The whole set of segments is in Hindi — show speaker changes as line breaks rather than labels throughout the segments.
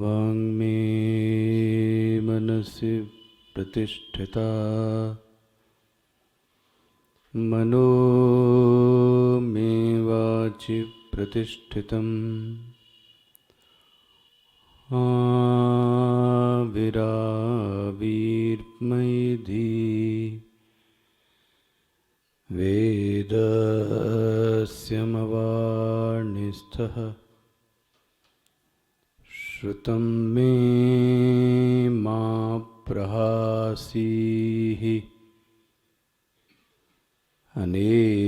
वाङ्मे मनसि प्रतिष्ठिता मनो मे वाचि प्रतिष्ठितम् आविराविर्मैधि वेदस्यमवार्निस्थः श्रुतं मे मा प्रहासीः अनेनाधीतेन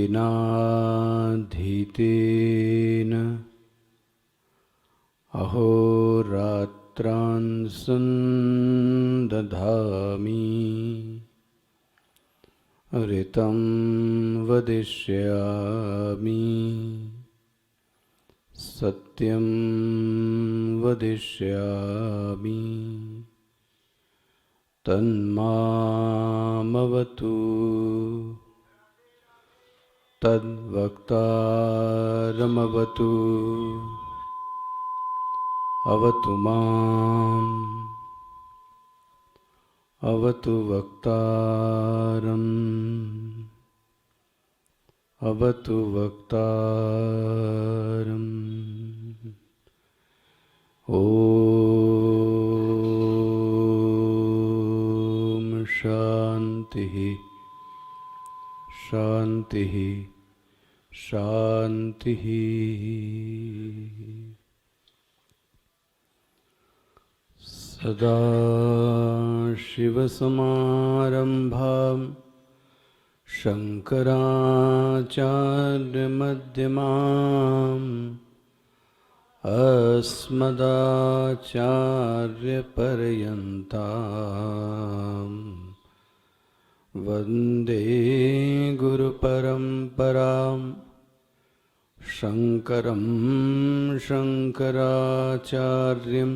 अहोरात्रान् सन्दधामि ऋतं वदिष्यामि सत्यं वदिष्यामि तन्मामवतु तद्वक्तारमवतु अवतु माम् अवतु वक्तारम् अवतु वक्तारम् ॐ शान्तिः शान्तिः शान्तिः। सदाशिवसमारम्भां शङ्कराचार्यमध्यमाम् अस्मदाचार्यपर्यन्ताम् वन्दे गुरुपरम्परां शङ्करं शङ्कराचार्यं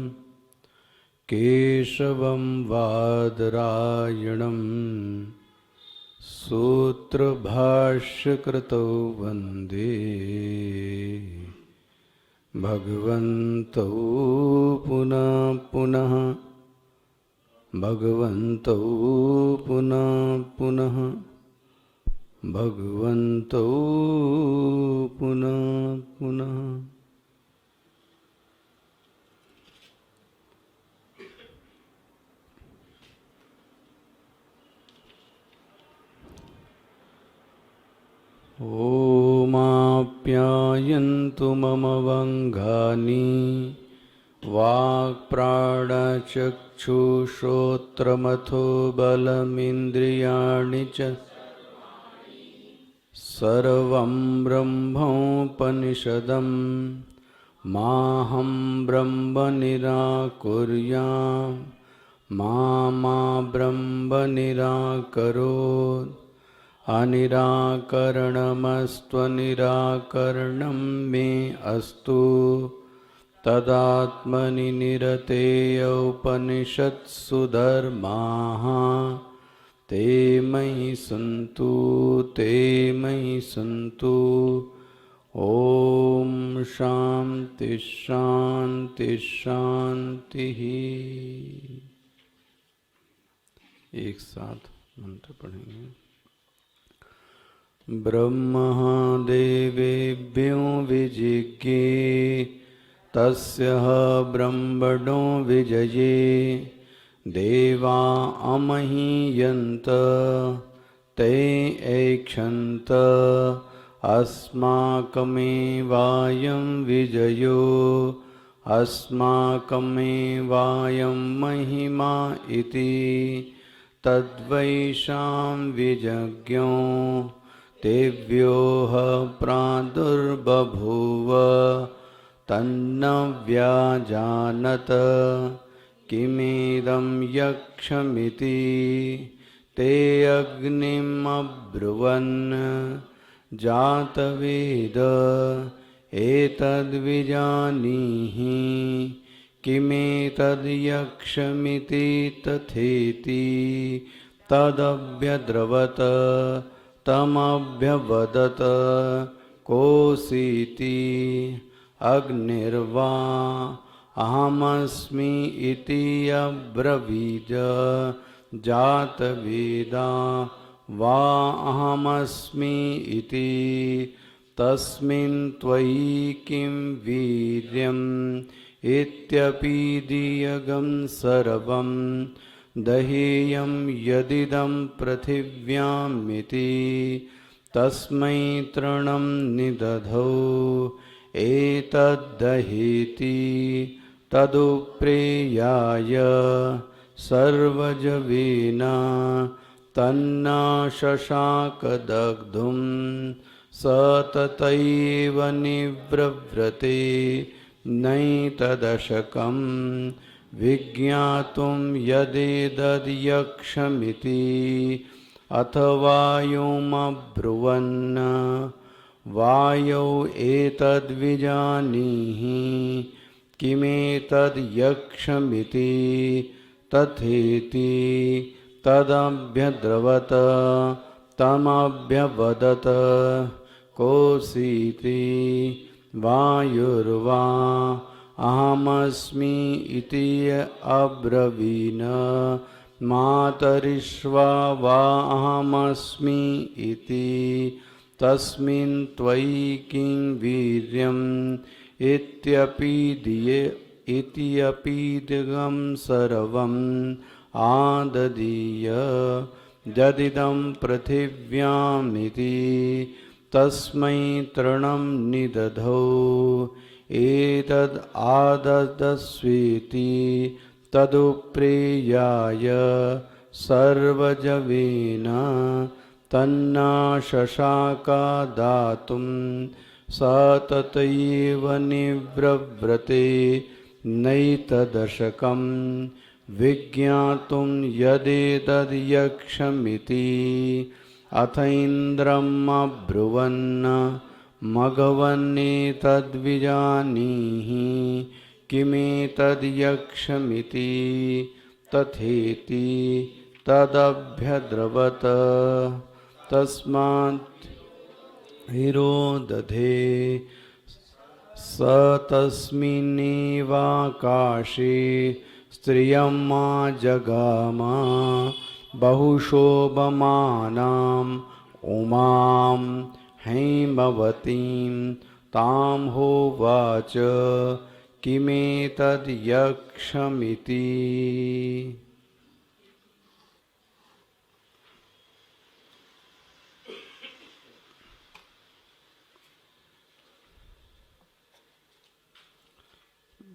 केशवं वादरायणं सूत्रभाष्यकृतौ वन्दे भगवन्तौ पुनः पुनः भगवन्तौ पुनः पुनः भगवन्तौ पुनः पुनः। ओमाप्यायन्तु मम वङ्गानि वाक्प्राणचक्षुश्रोत्रमथो बलमिन्द्रियाणि च सर्वं ब्रह्मोपनिषदं माहं ब्रह्म निराकुर्यां मा ब्रह्म निराकरोत् अनिराकरणमस्त्वनिराकरणं मे अस्तु तदात्मनि निरतेय उपनिषत्सु धर्माः ते मयि सन्तु ते मयि सन्तु। ओम शांति शांति शांति। एक साथ मंत्र पढ़ेंगे। ब्रह्मा देवेभ्यो विजिज्ञे तस्य ब्रह्मणो विजये देवा अमहीयन्त ते ऐक्षन्त अस्माकमेवायं विजयो अस्माकमेवायं महिमा इति तद्वैषां विजज्ञो तेभ्योह प्रादुर्बभूव तन्न व्याजानत किमेदं यक्षमिति ते अग्निम् अब्रुवन् जातवेद एतद्विजानीहि किमेतद् यक्षमिति तथेति तदभ्यद्रवत तमभ्यवदत कोऽसीति अग्निर्वा अहमस्मि इति अब्रवीद जातवेदा वा अहमस्मि इति तस्मिन् त्वयि किं वीर्यम् इत्यपीदीयगं सर्वं दहेयं यदिदं पृथिव्यामिति तस्मै तृणं निदधौ एतद्दहेति तदुप्रेयाय सर्वजवेन तन्ना शशाकदग्धुं स ततैव निव्रव्रते नैतदशकं विज्ञातुं यदेतद्यक्षमिति अथवायुमब्रुवन् वायौ एतद्विजानीहि किमेतद्यक्षमिति तथेति तदभ्यद्रवत तमभ्यवदत कोऽसीति वायुर्वा अहमस्मि इति अब्रवीन् मातरिश्वा वा अहमस्मि इति तस्मिन् त्वयि किं वीर्यम् इत्यपीदिगं सर्वम् आददीय यदिदं पृथिव्यामिति तस्मै तृणं निदधौ एतद् आददस्वेति तदुप्रेयाय सर्वजवेन तन्ना शशाका दातुं स ततैव निव्रव्रते नैतदशकं विज्ञातुं यदेतद्यक्षमिति अथैन्द्रम् अब्रुवन् मघवन्नेतद्विजानीहि किमेतद्यक्षमिति तथेति तदभ्यद्रवत तस्मात् हिरोदधे स तस्मिन्नेवाकाशे स्त्रियम्मा जगाम बहुशोभमानाम् उमां हैमवतीं तां होवाच किमेतद्यक्षमिति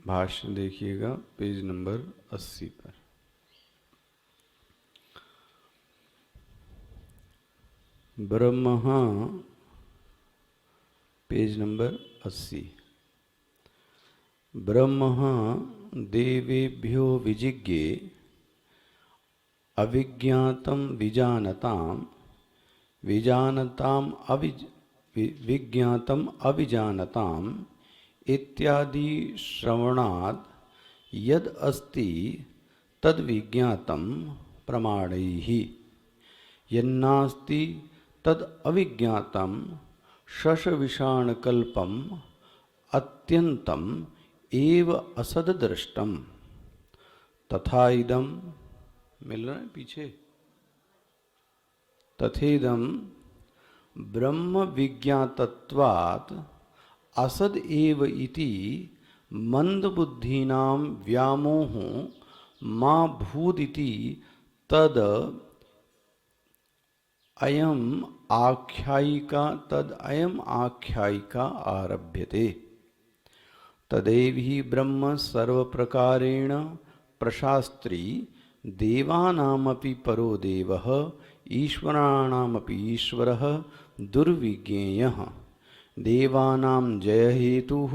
भाष्य देखिएगा पेज नंबर 80 पर। ब्रह्म पेज नंबर 80। ब्रह्म देवेभ्यो विजिज्ञे अविज्ञातं विजानतां विजानताम् विज्ञातम् अविजानताम् इत्यादि श्रवणात् यद अस्ति तद विज्ञातं प्रमाणैः यन्नास्ति तद अविज्ञातं शशविषाणकल्पम् अत्यन्तम् एव असददृष्टम तथा इदम मिल रहा है पीछे तथेदम ब्रह्म विज्ञातत्वात् असद एव इति मंदबुद्धीनां व्यामोहो मा भूदिति तद अयम आख्यायिका आरभ्यते तदेव ही ब्रह्म सर्वप्रकारेण प्रशास्त्री देवानामपि परो देवः ईश्वराणामपि ईश्वरः दुर्विज्ञेयः। देवानां जय हेतुः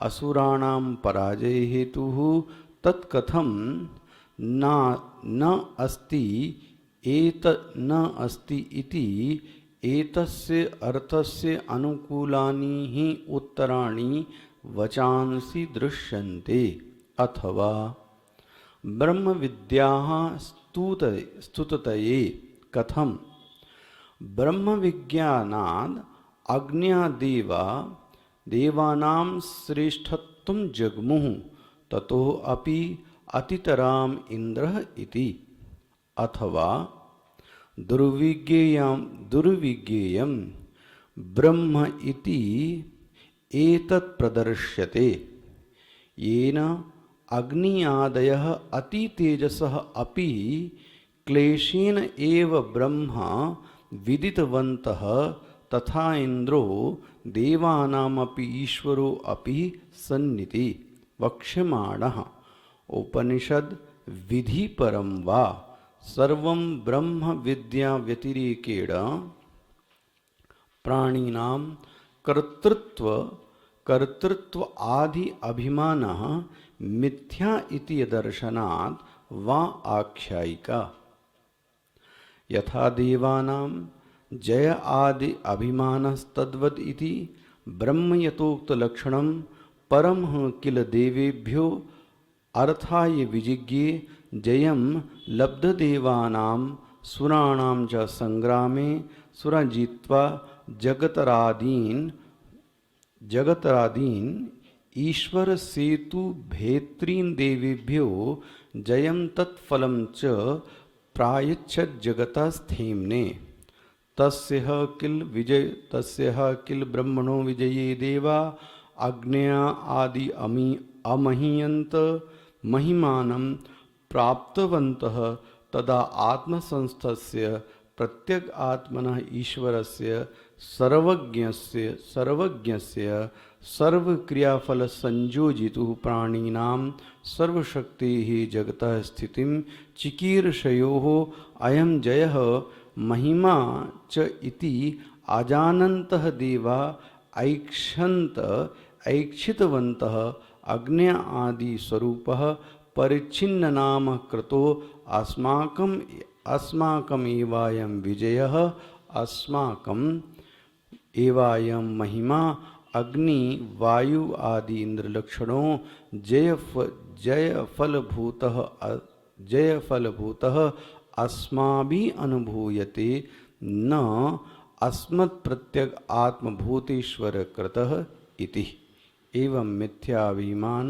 असुराणां पराजय हेतुः तत्कथं न अस्ति न अस्ति इति एतस्य अर्थस्य अनुकूलानि ही उत्तराणि वचांसि दृश्यन्ते। अथवा ब्रह्म विद्याः स्तुततये कथम ब्रह्म विज्ञानाद् अग्न्यादेवा देवानां श्रेष्ठत्वं जग्मुः ततो अपि अतितराम इंद्रः इति। अथवा दुर्विज्ञेयं ब्रह्म इति एतत् प्रदर्श्यते येन अग्नियादयः अतितेजसः अपि क्लेशेन एव ब्रह्म विदितवन्तः तथा इंद्रो देवानामपि ईश्वरो अपि सन्निति वक्ष्यमाणः। उपनिषद विधि परम वा सर्वं ब्रह्म विद्या व्यतिरेकेण प्राणिनां कर्तृत्व आदि अभिमानः मिथ्या इति दर्शनात् वा आख्यायिका। यथा देवानां जय आदि अभिमानस्तद्वत् इति ब्रह्म यतोक्त लक्षणं परमः किल देवेभ्यो अर्थाय विजिज्ञे जयं लब्धदेवानां सुराणां च संग्रामे सुरा जित्वा जगतरादीन ईश्वर सेतु भेत्रीन देवेभ्यो जयं तत्फलं च प्रायच्छत् जगतस्थेम्ने। तस्यः किल ब्रह्मणो विजये देवा अग्न्या आदि अमहीयन्त महिमानं प्राप्तवन्तः तदा आत्मसंस्थस्य प्रत्यग आत्मनः ईश्वरस्य सर्वज्ञस्य सर्वक्रियाफल संयोजितुः प्राणिनां सर्वशक्तिः जगतः स्थितिं चिकीर्षयोः अयं जयः महिमा च इति अजानन्तः देवा ऐक्षितवन्तः अग्न्या आदि स्वरूपः परिच्छिन्न नाम कृतो अस्माकम् एवायं विजयः अस्माकम् एवायं महिमा अग्नि वायु आदि इंद्रलक्षणों जयफलभूतः अस्माभिः अनुभूयते न अस्मत् प्रत्यग आत्मभूतेश्वर कृतः इति। एवं मिथ्याभिमान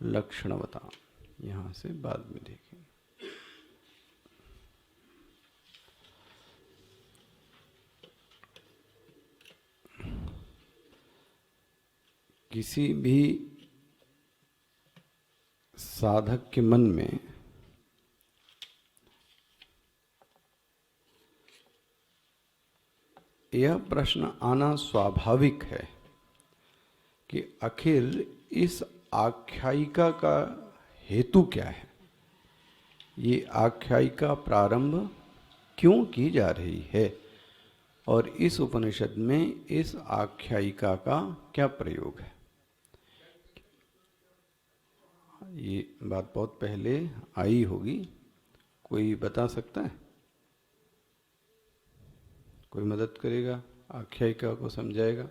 लक्षणवता। यहाँ से बाद में देखें। किसी भी साधक के मन में यह प्रश्न आना स्वाभाविक है कि आखिर इस आख्यायिका का हेतु क्या है, ये आख्यायिका प्रारंभ क्यों की जा रही है और इस उपनिषद में इस आख्यायिका का क्या प्रयोग है। ये बात बहुत पहले आई होगी, कोई बता सकता है? कोई मदद करेगा, आख्यायिका को समझाएगा?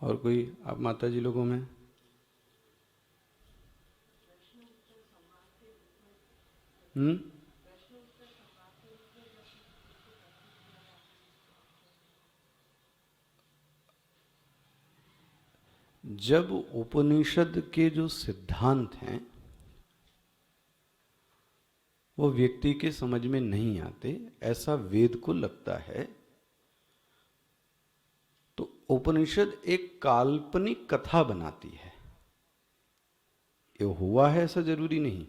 और कोई आप माता जी लोगों में? जब उपनिषद के जो सिद्धांत हैं वो व्यक्ति के समझ में नहीं आते, ऐसा वेद को लगता है, तो उपनिषद एक काल्पनिक कथा बनाती है। ये हुआ है ऐसा जरूरी नहीं,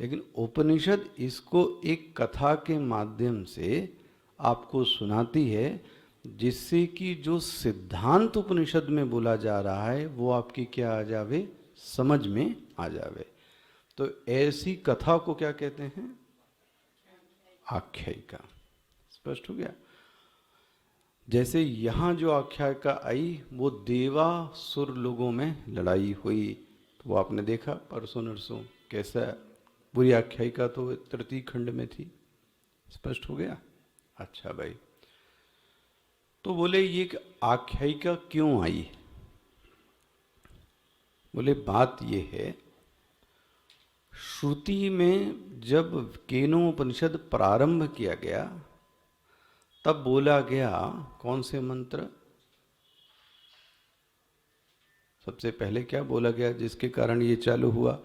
लेकिन उपनिषद इसको एक कथा के माध्यम से आपको सुनाती है, जिससे कि जो सिद्धांत उपनिषद में बोला जा रहा है वो आपकी क्या आ जावे, समझ में आ जावे। तो ऐसी कथा को क्या कहते हैं, आख्यायिका। स्पष्ट हो गया। जैसे यहाँ जो आख्यायिका आई वो देवासुर लोगों में लड़ाई हुई, तो वो आपने देखा परसों नरसों कैसा पूरी आख्यायिका तो तृतीय खंड में थी। स्पष्ट हो गया। अच्छा भाई, तो बोले ये आख्यायिका क्यों आई? बोले बात ये है, श्रुति में जब केनोपनिषद प्रारंभ किया गया तब बोला गया कौन से मंत्र? सबसे पहले क्या बोला गया जिसके कारण ये चालू हुआ?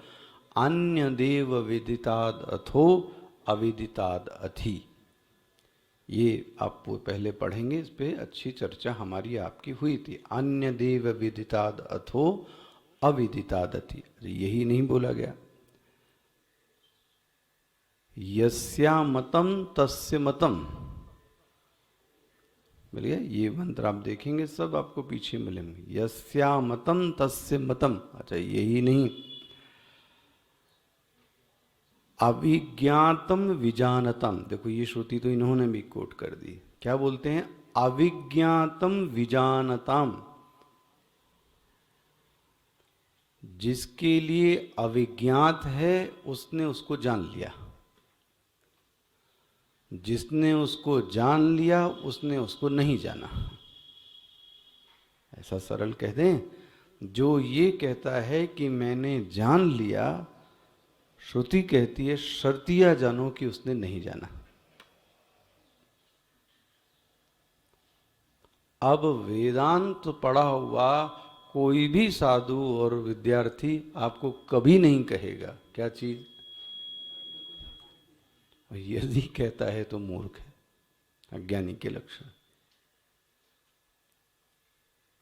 अन्य देव विदिताद अथो अविदिताद अथि। ये आप पहले पढ़ेंगे, इस पे अच्छी चर्चा हमारी आपकी हुई थी। अन्य देव विदिताद अथो अविदिताद अथि, यही नहीं बोला गया? यस्या मतम तस्य मतम, बोलिए ये मंत्र आप देखेंगे सब आपको पीछे मिलेंगे। यस्या मतम तस्य मतम, अच्छा यही नहीं, अविज्ञातम विजानतम। देखो ये श्रुति तो इन्होंने भी कोट कर दी। क्या बोलते हैं? अविज्ञातम विजानतम। जिसके लिए अविज्ञात है उसने उसको जान लिया, जिसने उसको जान लिया उसने उसको नहीं जाना। ऐसा सरल कह दें, जो ये कहता है कि मैंने जान लिया, श्रुति कहती है शर्तिया जानो कि उसने नहीं जाना। अब वेदांत पढ़ा हुआ कोई भी साधु और विद्यार्थी आपको कभी नहीं कहेगा क्या चीज, यदि कहता है तो मूर्ख है, अज्ञानी के लक्षण।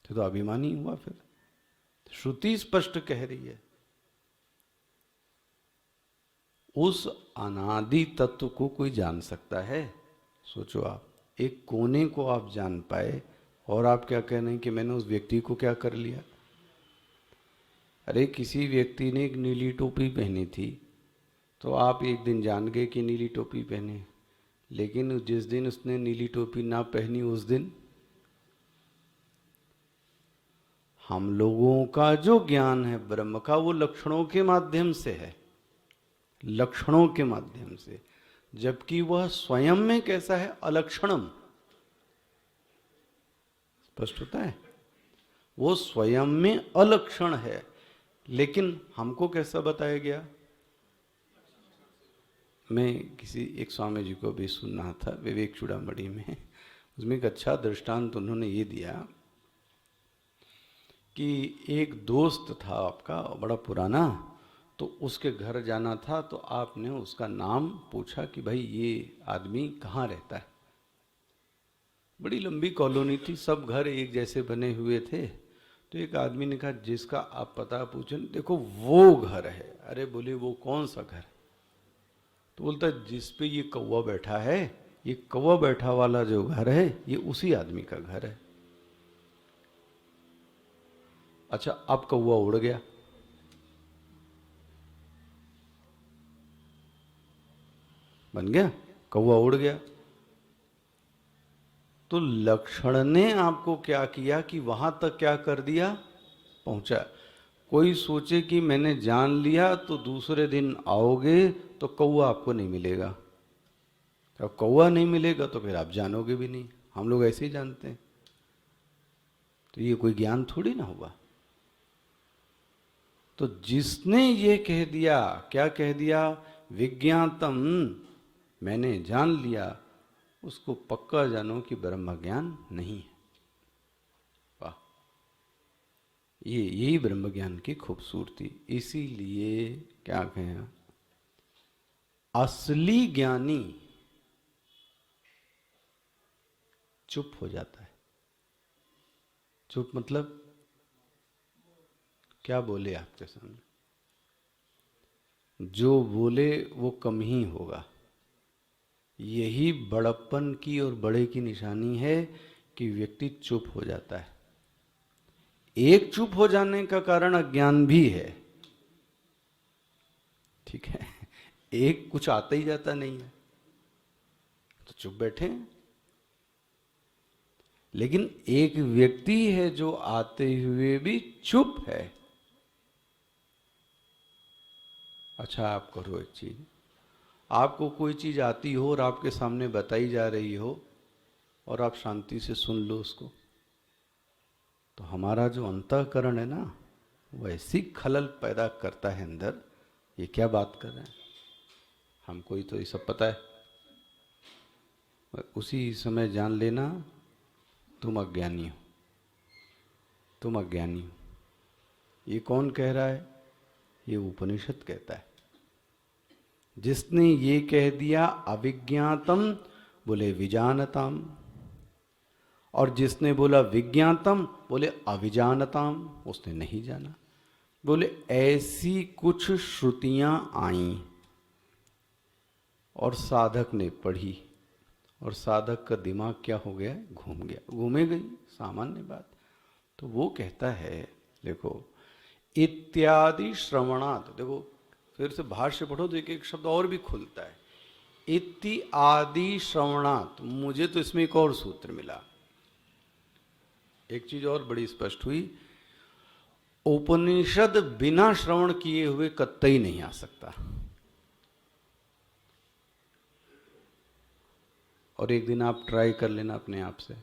तो अभिमानी हुआ फिर। श्रुति स्पष्ट कह रही है, उस अनादि तत्व को कोई जान सकता है? सोचो आप, एक कोने को आप जान पाए और आप क्या कह रहे हैं कि मैंने उस व्यक्ति को क्या कर लिया? अरे किसी व्यक्ति ने एक नीली टोपी पहनी थी तो आप एक दिन जान गए कि नीली टोपी पहने, लेकिन जिस दिन उसने नीली टोपी ना पहनी उस दिन हम लोगों का जो ज्ञान है ब्रह्म का वो लक्षणों के माध्यम से है, लक्षणों के माध्यम से, जबकि वह स्वयं में कैसा है? अलक्षणम। स्पष्ट होता है? वो स्वयं में अलक्षण है, लेकिन हमको कैसा बताया गया? मैं किसी एक स्वामी जी को भी सुन रहा था विवेक चूड़ामणि में, उसमें एक अच्छा दृष्टांत उन्होंने ये दिया कि एक दोस्त था आपका बड़ा पुराना, तो उसके घर जाना था, तो आपने उसका नाम पूछा कि भाई ये आदमी कहाँ रहता है। बड़ी लंबी कॉलोनी थी, सब घर एक जैसे बने हुए थे। तो एक आदमी ने कहा जिसका आप पता पूछें, देखो वो घर है। अरे बोले वो कौन सा घर? तो बोलता जिस पे ये कौवा बैठा है, ये कौवा बैठा वाला जो घर है ये उसी आदमी का घर है। अच्छा अब कौवा उड़ गया, बन गया, कौवा उड़ गया, तो लक्षण ने आपको क्या किया कि वहां तक क्या कर दिया? पहुंचा। कोई सोचे कि मैंने जान लिया तो दूसरे दिन आओगे तो कौवा आपको नहीं मिलेगा, अब कौवा नहीं मिलेगा तो फिर आप जानोगे भी नहीं। हम लोग ऐसे ही जानते हैं, तो ये कोई ज्ञान थोड़ी ना हुआ। तो जिसने ये कह दिया, क्या कह दिया? विज्ञातम, मैंने जान लिया, उसको पक्का जानो कि ब्रह्म ज्ञान नहीं है। वाह, ये यही ब्रह्म ज्ञान की खूबसूरती। इसीलिए क्या कहें, असली ज्ञानी चुप हो जाता है। चुप मतलब क्या बोले आपके सामने? जो बोले वो कम ही होगा। यही बड़प्पन की और बड़े की निशानी है कि व्यक्ति चुप हो जाता है। एक चुप हो जाने का कारण अज्ञान भी है, ठीक है। एक कुछ आता ही जाता नहीं है तो चुप बैठे हैं। लेकिन एक व्यक्ति है जो आते हुए भी चुप है। अच्छा, आप करो एक चीज, आपको कोई चीज आती हो और आपके सामने बताई जा रही हो और आप शांति से सुन लो उसको, तो हमारा जो अंतःकरण है ना, वो ऐसी खलल पैदा करता है अंदर, ये क्या बात कर रहे हैं, हमको ही तो ये सब पता है। उसी समय जान लेना तुम अज्ञानी हो, तुम अज्ञानी हो। ये कौन कह रहा है? ये उपनिषद कहता है। जिसने ये कह दिया अविज्ञातम, बोले विजानताम, और जिसने बोला विज्ञातम, बोले अविजानताम, उसने नहीं जाना। बोले ऐसी कुछ श्रुतियां आईं और साधक ने पढ़ी, और साधक का दिमाग क्या हो गया? घूम गया, घूमे गई, सामान्य बात। तो वो कहता है, देखो, इत्यादि श्रवणात्, देखो फिर से भाष्य पढ़ो तो एक एक शब्द और भी खुलता है। इत्यादि श्रवणात्, मुझे तो इसमें एक और सूत्र मिला, एक चीज और बड़ी स्पष्ट हुई। उपनिषद बिना श्रवण किए हुए कतई नहीं आ सकता। और एक दिन आप ट्राई कर लेना अपने आप से,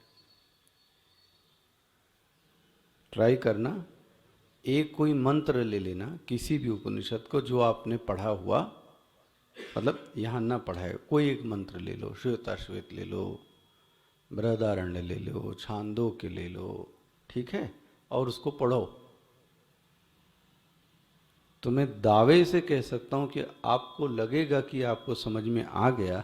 ट्राई करना, एक कोई मंत्र ले लेना किसी भी उपनिषद को जो आपने पढ़ा हुआ, मतलब यहाँ ना पढ़ा है, कोई एक मंत्र ले लो, श्वेताश्वेत ले लो, बृहदारण्य ले लो, छांदोग्य ले लो, ठीक है, और उसको पढ़ो। तो मैं दावे से कह सकता हूँ कि आपको लगेगा कि आपको समझ में आ गया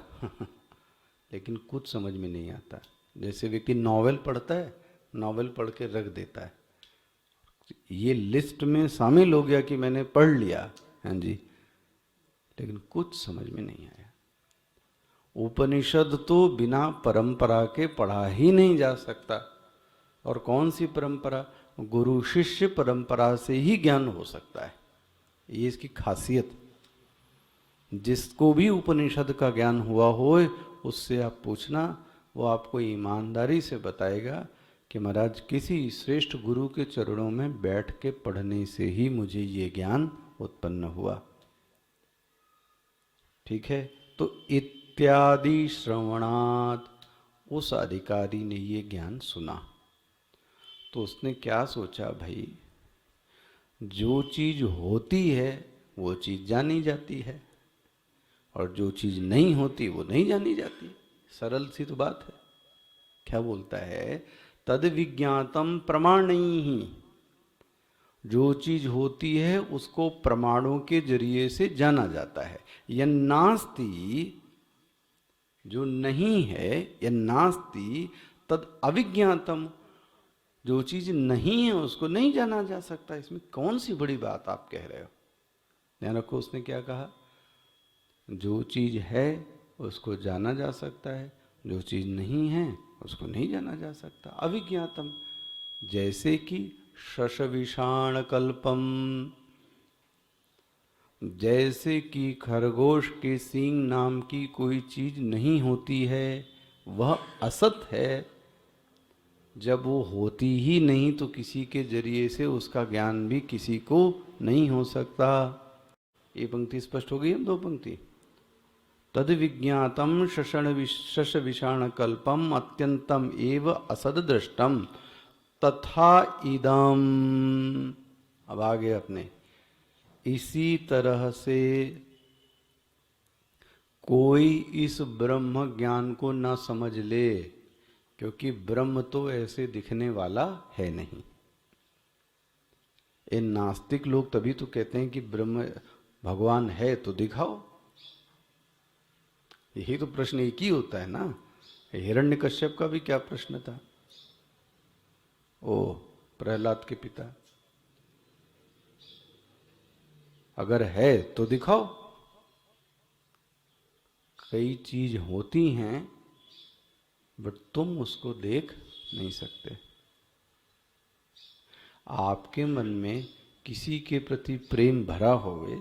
लेकिन कुछ समझ में नहीं आता। जैसे व्यक्ति नॉवेल पढ़ता है, नॉवेल पढ़ के रख देता है, ये लिस्ट में शामिल हो गया कि मैंने पढ़ लिया, हाँ जी, लेकिन कुछ समझ में नहीं आया। उपनिषद तो बिना परंपरा के पढ़ा ही नहीं जा सकता। और कौन सी परंपरा? गुरु शिष्य परंपरा से ही ज्ञान हो सकता है, ये इसकी खासियत। जिसको भी उपनिषद का ज्ञान हुआ हो उससे आप पूछना, वो आपको ईमानदारी से बताएगा कि महाराज किसी श्रेष्ठ गुरु के चरणों में बैठ के पढ़ने से ही मुझे ये ज्ञान उत्पन्न हुआ, ठीक है। तो इत्यादि श्रवणात्, उस अधिकारी ने ये ज्ञान सुना तो उसने क्या सोचा, भाई जो चीज होती है वो चीज जानी जाती है, और जो चीज नहीं होती वो नहीं जानी जाती। सरल सी तो बात है। क्या बोलता है? तद विज्ञातम प्रमाणैहि, जो चीज होती है उसको प्रमाणों के जरिए से जाना जाता है। यन्नास्ति, जो नहीं है, यन्नास्ति तद अविज्ञातम, जो चीज नहीं है उसको नहीं जाना जा सकता। इसमें कौन सी बड़ी बात आप कह रहे हो? ध्यान रखो, उसने क्या कहा? जो चीज है उसको जाना जा सकता है, जो चीज नहीं है उसको नहीं जाना जा सकता। अविज्ञातम, जैसे कि शशविषाण कल्पम, जैसे कि खरगोश के सींग नाम की कोई चीज नहीं होती है, वह असत है। जब वो होती ही नहीं तो किसी के जरिए से उसका ज्ञान भी किसी को नहीं हो सकता। ये पंक्ति स्पष्ट हो गई है। दो पंक्ति, तद विज्ञातम शश विषाण कल्पम अत्यंतम एव असद दृष्टम तथा इदम। अब आगे अपने, इसी तरह से कोई इस ब्रह्म ज्ञान को ना समझ ले, क्योंकि ब्रह्म तो ऐसे दिखने वाला है नहीं। ये नास्तिक लोग तभी तो कहते हैं कि ब्रह्म भगवान है तो दिखाओ। यही तो प्रश्न एक ही होता है ना। हिरण्यकश्यप का भी क्या प्रश्न था? ओ प्रहलाद के पिता, अगर है तो दिखाओ, कई चीज होती हैं बट तुम उसको देख नहीं सकते। आपके मन में किसी के प्रति प्रेम भरा होवे,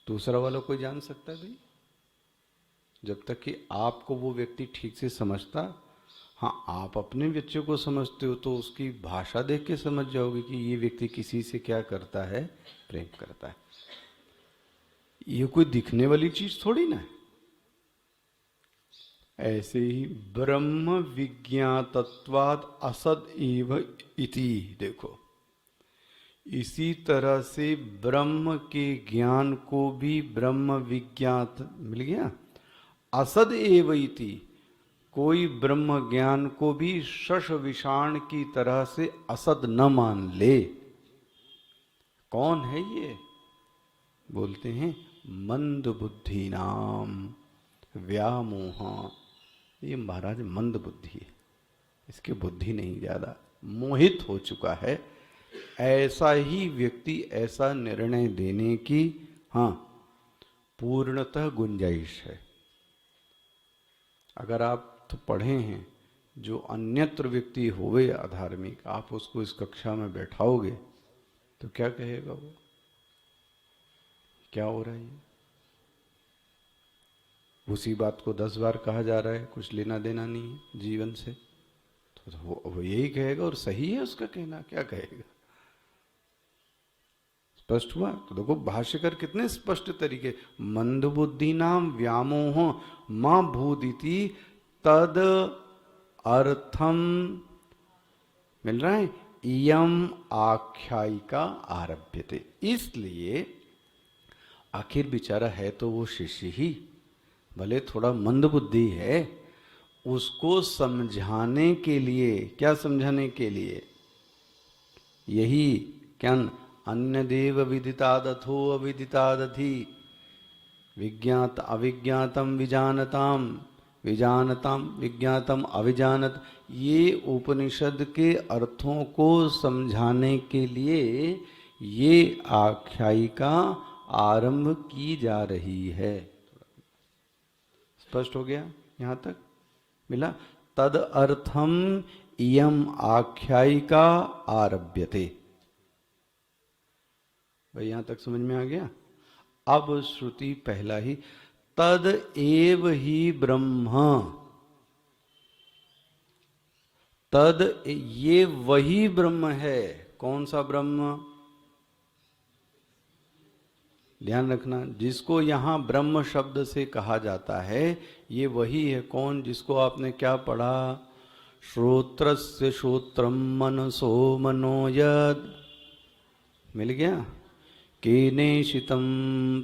दूसरा वाला कोई जान सकता है भाई? जब तक कि आपको वो व्यक्ति ठीक से समझता। हाँ, आप अपने बच्चे को समझते हो तो उसकी भाषा देख के समझ जाओगे कि ये व्यक्ति किसी से क्या करता है, प्रेम करता है। ये कोई दिखने वाली चीज थोड़ी ना है। ऐसे ही ब्रह्म विज्ञातत्वाद असद एव इति, देखो इसी तरह से ब्रह्म के ज्ञान को भी ब्रह्म विज्ञात मिल गया। असद एव इति, कोई ब्रह्म ज्ञान को भी शश विषाण की तरह से असद न मान ले। कौन है ये? बोलते हैं मंद बुद्धि नाम व्यामोह। ये महाराज मंद बुद्धि है, इसकी बुद्धि नहीं ज्यादा, मोहित हो चुका है। ऐसा ही व्यक्ति ऐसा निर्णय देने की हाँ पूर्णतः गुंजाइश है। अगर आप तो पढ़े हैं, जो अन्यत्र व्यक्ति होवे अधार्मिक, आप उसको इस कक्षा में बैठाओगे तो क्या कहेगा वो? क्या हो रहा है ये? उसी बात को 10 बार कहा जा रहा है, कुछ लेना देना नहीं है जीवन से, तो वो यही कहेगा। और सही है उसका कहना, क्या कहेगा? स्पष्ट हुआ? तो देखो भाष्यकर कितने स्पष्ट तरीके, मंदबुद्धि नाम व्यामोह मां भूदिति तद अर्थम, मिल रहा है, इयम आख्यायिका आरभ्यते। इसलिए आखिर बेचारा है तो वो शिष्य ही, भले थोड़ा मंद बुद्धि है, उसको समझाने के लिए, क्या समझाने के लिए? यही क्या, अन्य देव विदितादथो अविदितादधि विज्ञात अविज्ञातम विजानताम विजानताम विज्ञातम अविजानत, ये उपनिषद के अर्थों को समझाने के लिए ये आख्यायिका आरंभ की जा रही है। स्पष्ट हो गया? यहां तक मिला? तद अर्थम इयम आख्यायिका आरभ्यते। भाई यहां तक समझ में आ गया? अब श्रुति पहला ही तद एव ही ब्रह्म, तद ये वही ब्रह्म है। कौन सा ब्रह्म? ध्यान रखना, जिसको यहां ब्रह्म शब्द से कहा जाता है ये वही है। कौन? जिसको आपने क्या पढ़ा? श्रोत्रस्य श्रोत्रम मनसो मनोयद, मिल गया? केनेशितं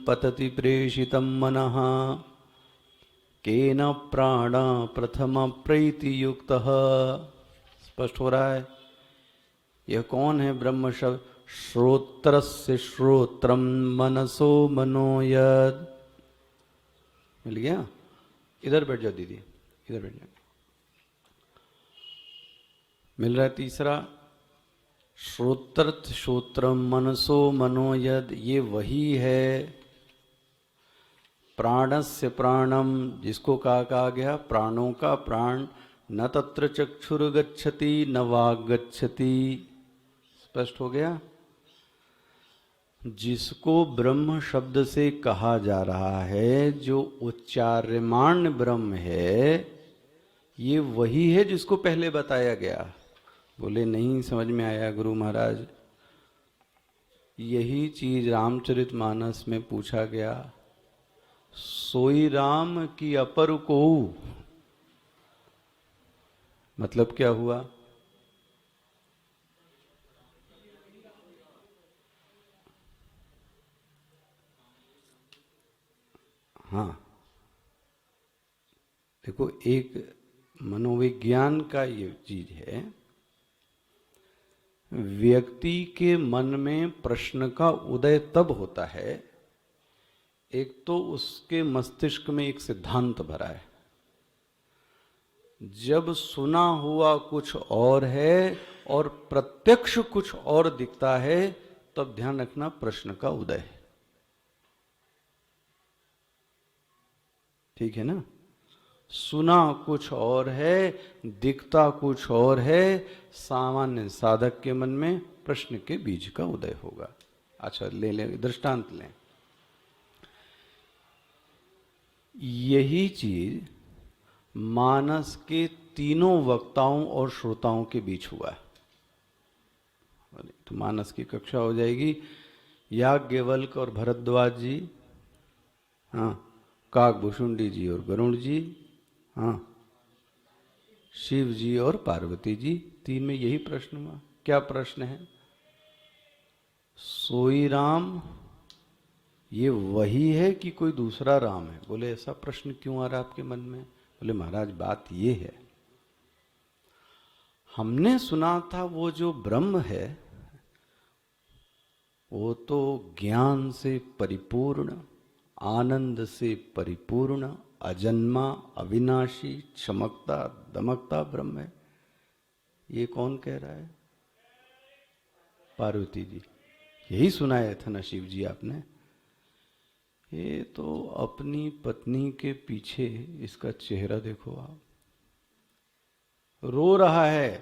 पतति प्रेषितं मनः केन प्राण प्रथम प्रीति युक्तः। स्पष्ट हो रहा है? यह कौन है ब्रह्म शब्द? श्रोत्रस्य श्रोत्रम मनसो मनोयद, मिल गया? इधर बैठ जाओ दीदी, इधर बैठ जाओ। मिल रहा है? तीसरा श्रोत्रथ श्रोत्रम मनसो मनोयद, ये वही है। प्राणस्य प्राणम, जिसको कहा गया प्राणों का प्राण, न तत्र चक्षुर्गच्छति न वाग गच्छति। स्पष्ट हो गया? जिसको ब्रह्म शब्द से कहा जा रहा है, जो उच्चार्यमाण ब्रह्म है, ये वही है जिसको पहले बताया गया। बोले नहीं समझ में आया गुरु महाराज, यही चीज रामचरितमानस में पूछा गया, सोई राम की अपर को, मतलब क्या हुआ? हाँ देखो, एक मनोविज्ञान का ये चीज है, व्यक्ति के मन में प्रश्न का उदय तब होता है, एक तो उसके मस्तिष्क में एक सिद्धांत भरा है, जब सुना हुआ कुछ और है और प्रत्यक्ष कुछ और दिखता है, तब ध्यान रखना प्रश्न का उदय है। ठीक है ना? सुना कुछ और है, दिखता कुछ और है, सामान्य साधक के मन में प्रश्न के बीज का उदय होगा। अच्छा, ले ले दृष्टांत लें। यही चीज मानस के तीनों वक्ताओं और श्रोताओं के बीच हुआ है। तो मानस की कक्षा हो जाएगी, याज्ञवल्क्य और भरद्वाज जी, हाँ, काकभूषुंडी जी और गरुड़ जी, हाँ, शिव जी और पार्वती जी, तीन में यही प्रश्न हुआ। क्या प्रश्न है? सोई राम ये वही है कि कोई दूसरा राम है? बोले ऐसा प्रश्न क्यों आ रहा आपके मन में? बोले महाराज बात ये है, हमने सुना था वो जो ब्रह्म है वो तो ज्ञान से परिपूर्ण, आनंद से परिपूर्ण, अजन्मा, अविनाशी, चमकता दमकता ब्रह्म है। ये कौन कह रहा है? पार्वती जी। यही सुनाया था ना शिव जी आपने? ये तो अपनी पत्नी के पीछे इसका चेहरा देखो आप, रो रहा है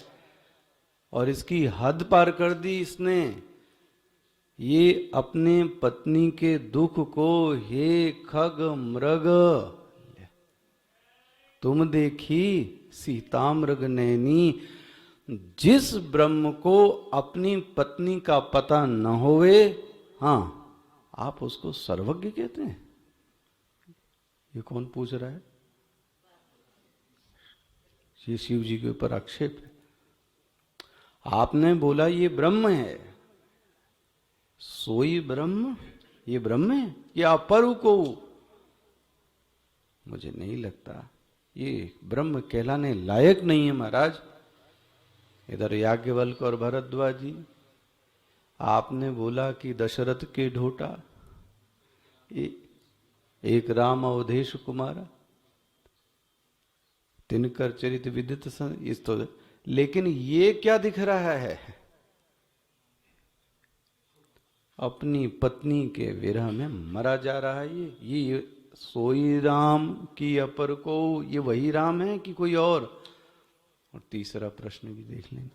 और इसकी हद पार कर दी इसने। ये अपने पत्नी के दुख को, हे खग मृग तुम देखी सीता मृग नैनी, जिस ब्रह्म को अपनी पत्नी का पता न होवे, हाँ, आप उसको सर्वज्ञ कहते हैं? ये कौन पूछ रहा है? ये शिव जी के ऊपर आक्षेप है। आपने बोला ये ब्रह्म है, सोई ब्रह्म ये ब्रह्म है या अपरु को? मुझे नहीं लगता ये ब्रह्म कहलाने लायक नहीं है महाराज। इधर याज्ञवल्क्य और भरद्वाज जी, आपने बोला कि दशरथ के ढोटा, एक राम अवधेश कुमारा, तिनकर चरित विदित इस तो, लेकिन ये क्या दिख रहा है? अपनी पत्नी के विरह में मरा जा रहा है। ये सोई राम की अपर को ये वही राम है कि कोई और? और तीसरा प्रश्न भी देख लेना,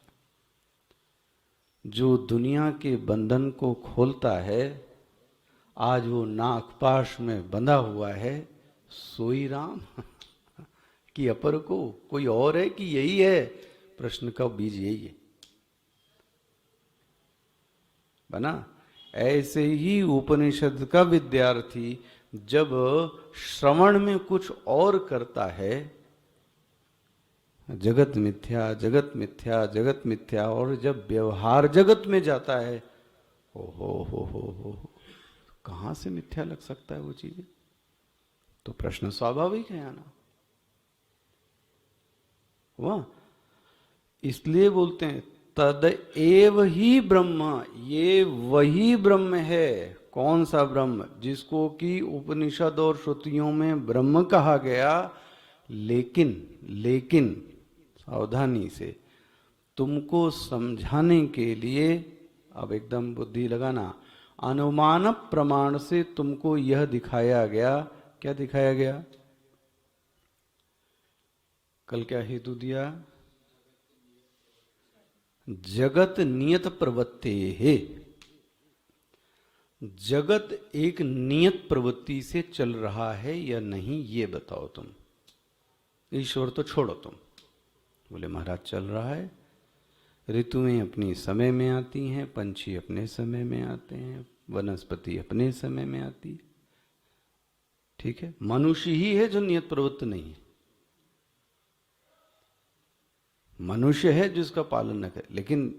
जो दुनिया के बंधन को खोलता है, आज वो नागपाश में बंधा हुआ है, सोई राम कि अपर को कोई और है कि यही है? प्रश्न का बीज यही है बना। ऐसे ही उपनिषद का विद्यार्थी जब श्रवण में कुछ और करता है, जगत मिथ्या जगत मिथ्या जगत मिथ्या, और जब व्यवहार जगत में जाता है, हो कहां से मिथ्या लग सकता है वो चीजें? तो प्रश्न स्वाभाविक है आना। वाह, इसलिए बोलते हैं तद एव ही ब्रह्म, ये वही ब्रह्म है। कौन सा ब्रह्म? जिसको कि उपनिषद और श्रुतियों में ब्रह्म कहा गया, लेकिन सावधानी से तुमको समझाने के लिए, अब एकदम बुद्धि लगाना, अनुमान प्रमाण से तुमको यह दिखाया गया। क्या दिखाया गया? कल क्या हेतु दिया? जगत नियत प्रवृत्ति है। जगत एक नियत प्रवृत्ति से चल रहा है या नहीं, ये बताओ तुम। ईश्वर तो छोड़ो तुम। बोले महाराज चल रहा है, ऋतुएं अपनी समय में आती हैं, पंछी अपने समय में आते हैं, वनस्पति अपने समय में आती है। ठीक है, मनुष्य ही है जो नियत प्रवृत्ति नहीं है। मनुष्य है जिसका पालन न करे, लेकिन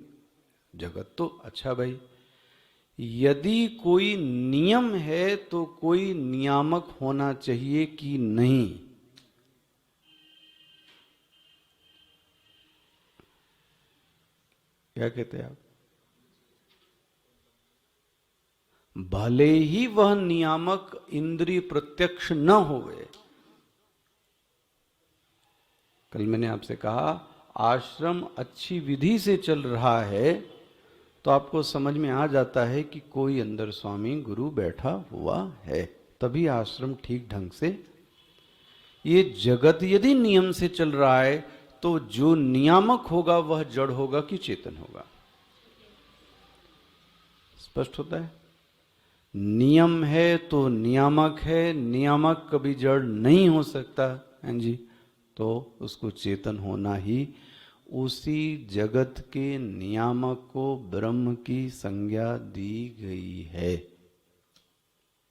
जगत तो, अच्छा भाई, यदि कोई नियम है तो कोई नियामक होना चाहिए कि नहीं? क्या कहते हैं आप? भले ही वह नियामक इंद्रिय प्रत्यक्ष न होवे। कल मैंने आपसे कहा आश्रम अच्छी विधि से चल रहा है तो आपको समझ में आ जाता है कि कोई अंदर स्वामी गुरु बैठा हुआ है, तभी आश्रम ठीक ढंग से। ये जगत यदि नियम से चल रहा है तो जो नियामक होगा वह जड़ होगा कि चेतन होगा? स्पष्ट होता है? नियम है तो नियामक है, नियामक कभी जड़ नहीं हो सकता हैं जी, तो उसको चेतन होना ही। उसी जगत के नियामक को ब्रह्म की संज्ञा दी गई है।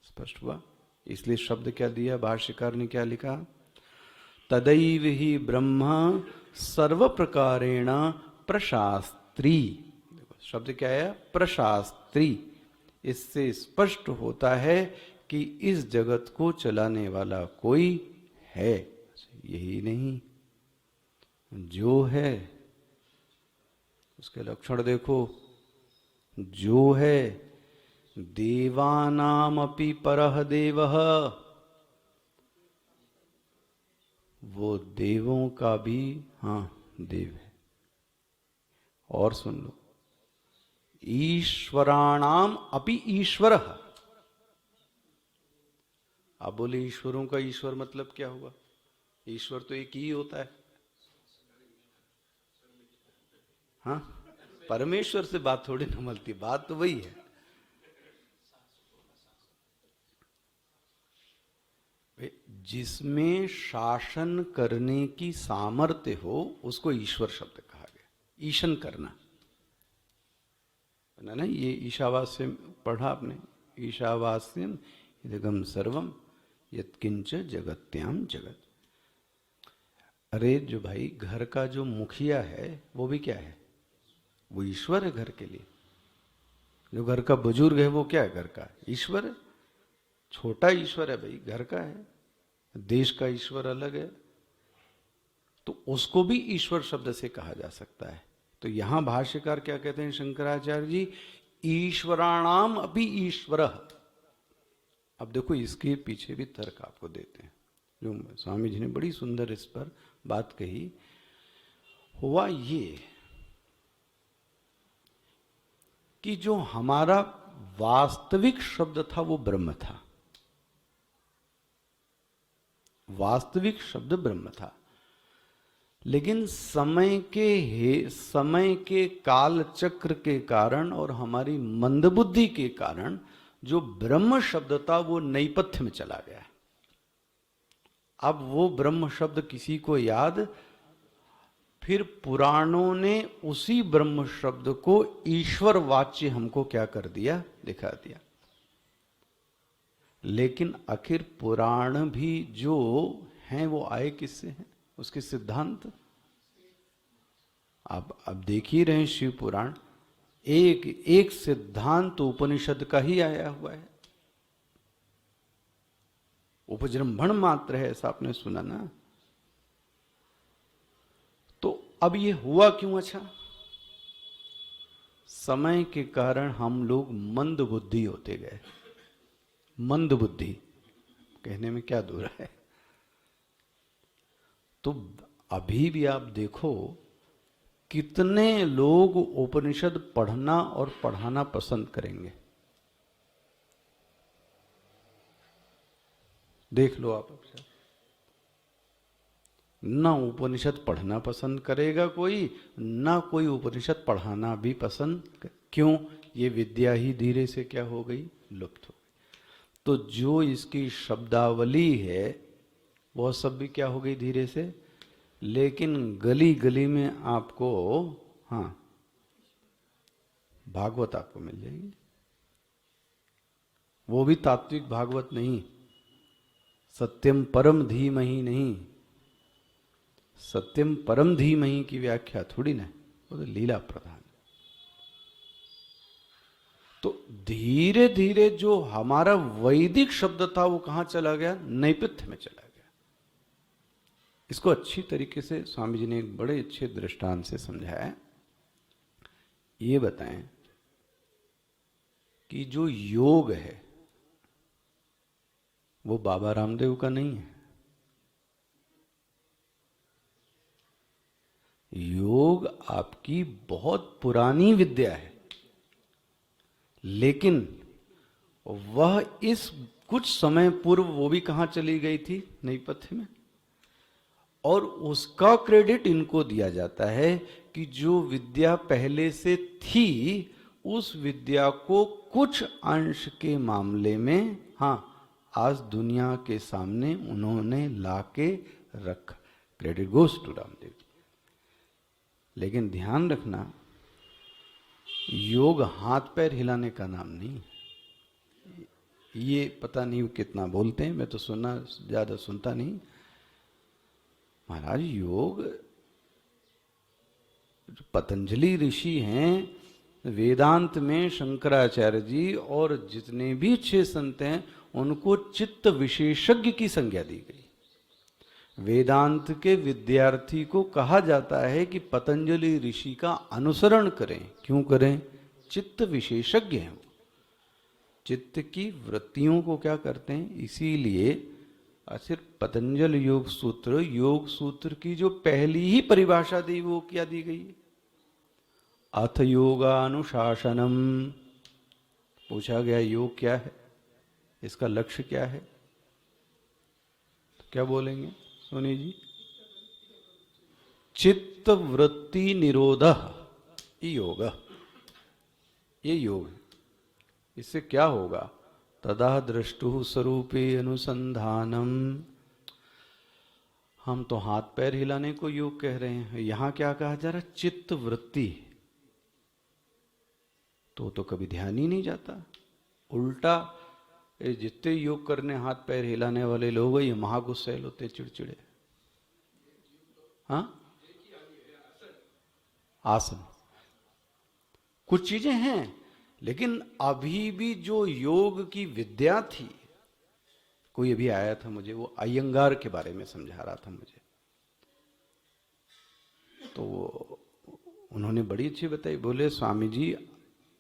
स्पष्ट हुआ? इसलिए शब्द क्या दिया, भाष्यकार ने क्या लिखा? तदैव ही ब्रह्म सर्व प्रकारेण प्रशास्त्री। देखो शब्द क्या है, प्रशास्त्री। इससे स्पष्ट होता है कि इस जगत को चलाने वाला कोई है, यही नहीं जो है। उसके लक्षण देखो, जो है देवानामपि परः देवः, वो देवों का भी देव है। और सुन लो, ईश्वराणाम अपि ईश्वरः। आप बोले ईश्वरों का ईश्वर मतलब क्या हुआ? ईश्वर तो एक ही होता है। हाँ, परमेश्वर से बात थोड़ी न मिलती, बात तो वही है। जिसमें शासन करने की सामर्थ्य हो उसको ईश्वर शब्द कहा गया। ईशन करना ना, ये ईशावास्य पढ़ा आपने, ईशावास्यम इदगम सर्वम यत्किंच जगत्याम जगत। अरे जो भाई घर का जो मुखिया है वो भी क्या है? वो ईश्वर है घर के लिए। जो घर का बुजुर्ग है वो क्या है? घर का ईश्वर है। छोटा ईश्वर है भाई, घर का है। देश का ईश्वर अलग है, तो उसको भी ईश्वर शब्द से कहा जा सकता है। तो यहां भाष्यकार क्या कहते हैं शंकराचार्य जी? ईश्वराणाम अपि ईश्वरः। अब देखो इसके पीछे भी तर्क आपको देते हैं, जो स्वामी जी ने बड़ी सुंदर इस पर बात कही। हुआ ये कि जो हमारा वास्तविक शब्द था वो ब्रह्म था। वास्तविक शब्द ब्रह्म था, लेकिन समय के काल चक्र के कारण और हमारी मंदबुद्धि के कारण जो ब्रह्म शब्द था वो नैपथ्य में चला गया। अब वो ब्रह्म शब्द किसी को याद, फिर पुराणों ने उसी ब्रह्म शब्द को ईश्वर वाच्य हमको क्या कर दिया, दिखा दिया। लेकिन आखिर पुराण भी जो हैं वो आए किससे हैं? उसके सिद्धांत आप अब देख ही रहे हैं। शिव पुराण एक एक सिद्धांत उपनिषद का ही आया हुआ है। उपजृंभण मात्र है, ऐसा आपने सुना ना? तो अब ये हुआ क्यों? अच्छा, समय के कारण हम लोग मंद बुद्धि होते गए। मंद बुद्धि कहने में क्या दूर है। तो अभी भी आप देखो कितने लोग उपनिषद पढ़ना और पढ़ाना पसंद करेंगे। देख लो आप, ना उपनिषद पढ़ना पसंद करेगा कोई, ना कोई उपनिषद पढ़ाना भी पसंद। क्यों? ये विद्या ही धीरे से क्या हो गई, लुप्त हो गई। तो जो इसकी शब्दावली है वह सब भी क्या हो गई धीरे से। लेकिन गली गली में आपको भागवत आपको मिल जाएगी। वो भी तात्विक भागवत नहीं, सत्यम परम धीमहि नहीं। सत्यम परम धीमहि की व्याख्या थोड़ी ना, वो तो लीला प्रधान। तो धीरे धीरे जो हमारा वैदिक शब्द था वो कहां चला गया, नैपथ्य में चला गया। इसको अच्छी तरीके से स्वामी जी ने एक बड़े अच्छे दृष्टांत से समझाया। ये बताएं कि जो योग है वो बाबा रामदेव का नहीं है। योग आपकी बहुत पुरानी विद्या है, लेकिन वह इस कुछ समय पूर्व वो भी कहां चली गई थी, नैपथ्य में। और उसका क्रेडिट इनको दिया जाता है कि जो विद्या पहले से थी उस विद्या को कुछ अंश के मामले में हाँ आज दुनिया के सामने उन्होंने लाके रखा। Credit goes to Ramdev ji. लेकिन ध्यान रखना, योग हाथ पैर हिलाने का नाम नहीं। ये पता नहीं कितना बोलते हैं, मैं तो सुनना ज्यादा सुनता नहीं। महाराज योग, पतंजलि ऋषि हैं, वेदांत में शंकराचार्य जी और जितने भी 6 संत हैं उनको चित्त विशेषज्ञ की संज्ञा दी गई। वेदांत के विद्यार्थी को कहा जाता है कि पतंजलि ऋषि का अनुसरण करें। क्यों करें? चित्त विशेषज्ञ हैं वो, चित्त की वृत्तियों को क्या करते हैं। इसीलिए सिर्फ पतंजलि योग सूत्र की जो पहली ही परिभाषा दी वो क्या दी गई? अथ योगानुशासनम। पूछा गया योग क्या है, इसका लक्ष्य क्या है, तो क्या बोलेंगे सोनी जी? चित्त वृत्ति निरोध योग, ये योग है। इससे क्या होगा? तदा दृष्टु स्वरूपे अनुसंधानम। हम तो हाथ पैर हिलाने को योग कह रहे हैं, यहां क्या कहा जा रहा है? चित्त वृत्ति। तो कभी ध्यान ही नहीं जाता। उल्टा जितने योग करने हाथ पैर हिलाने वाले लोग ये महागुस्सैल होते, चिड़चिड़े। हाँ, आसन कुछ चीजें हैं, लेकिन अभी भी जो योग की विद्या थी, कोई अभी आया था मुझे, वो अयंगार के बारे में समझा रहा था मुझे, तो उन्होंने बड़ी अच्छी बताई। बोले स्वामी जी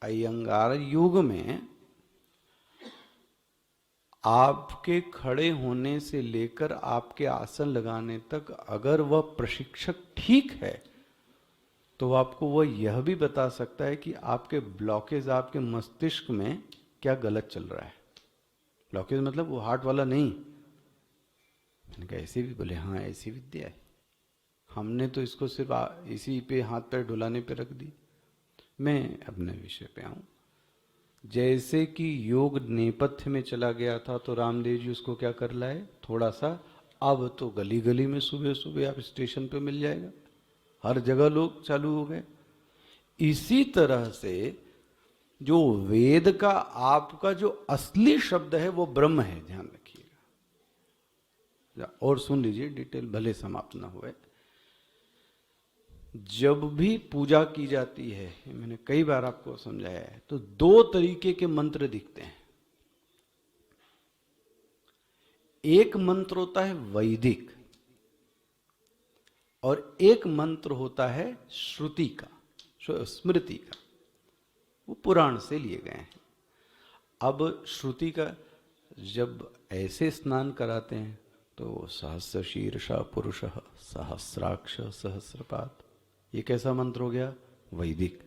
अयंगार योग में आपके खड़े होने से लेकर आपके आसन लगाने तक अगर वह प्रशिक्षक ठीक है तो आपको वह यह भी बता सकता है कि आपके ब्लॉकेज, आपके मस्तिष्क में क्या गलत चल रहा है। ब्लॉकेज मतलब वो हार्ट वाला नहीं। मैंने कहा ऐसे भी? बोले हाँ ऐसी विद्या है, हमने तो इसको सिर्फ इसी पे हाथ पैर डुलाने पे रख दी। मैं अपने विषय पे आऊं। जैसे कि योग नेपथ्य में चला गया था तो रामदेव जी उसको क्या कर लाए थोड़ा सा, अब तो गली गली में सुबह सुबह आप स्टेशन पे मिल जाएगा, हर जगह लोग चालू हो गए। इसी तरह से जो वेद का आपका जो असली शब्द है वो ब्रह्म है, ध्यान रखिएगा। और सुन लीजिए, डिटेल भले समाप्त ना हुए। जब भी पूजा की जाती है, मैंने कई बार आपको समझाया है, तो 2 तरीके के मंत्र दिखते हैं। एक मंत्र होता है वैदिक और एक मंत्र होता है श्रुति का, स्मृति का, वो पुराण से लिए गए हैं। अब श्रुति का जब ऐसे स्नान कराते हैं तो सहस्र शीर्षा पुरुष सहस्राक्ष सहस्रपात, ये कैसा मंत्र हो गया? वैदिक।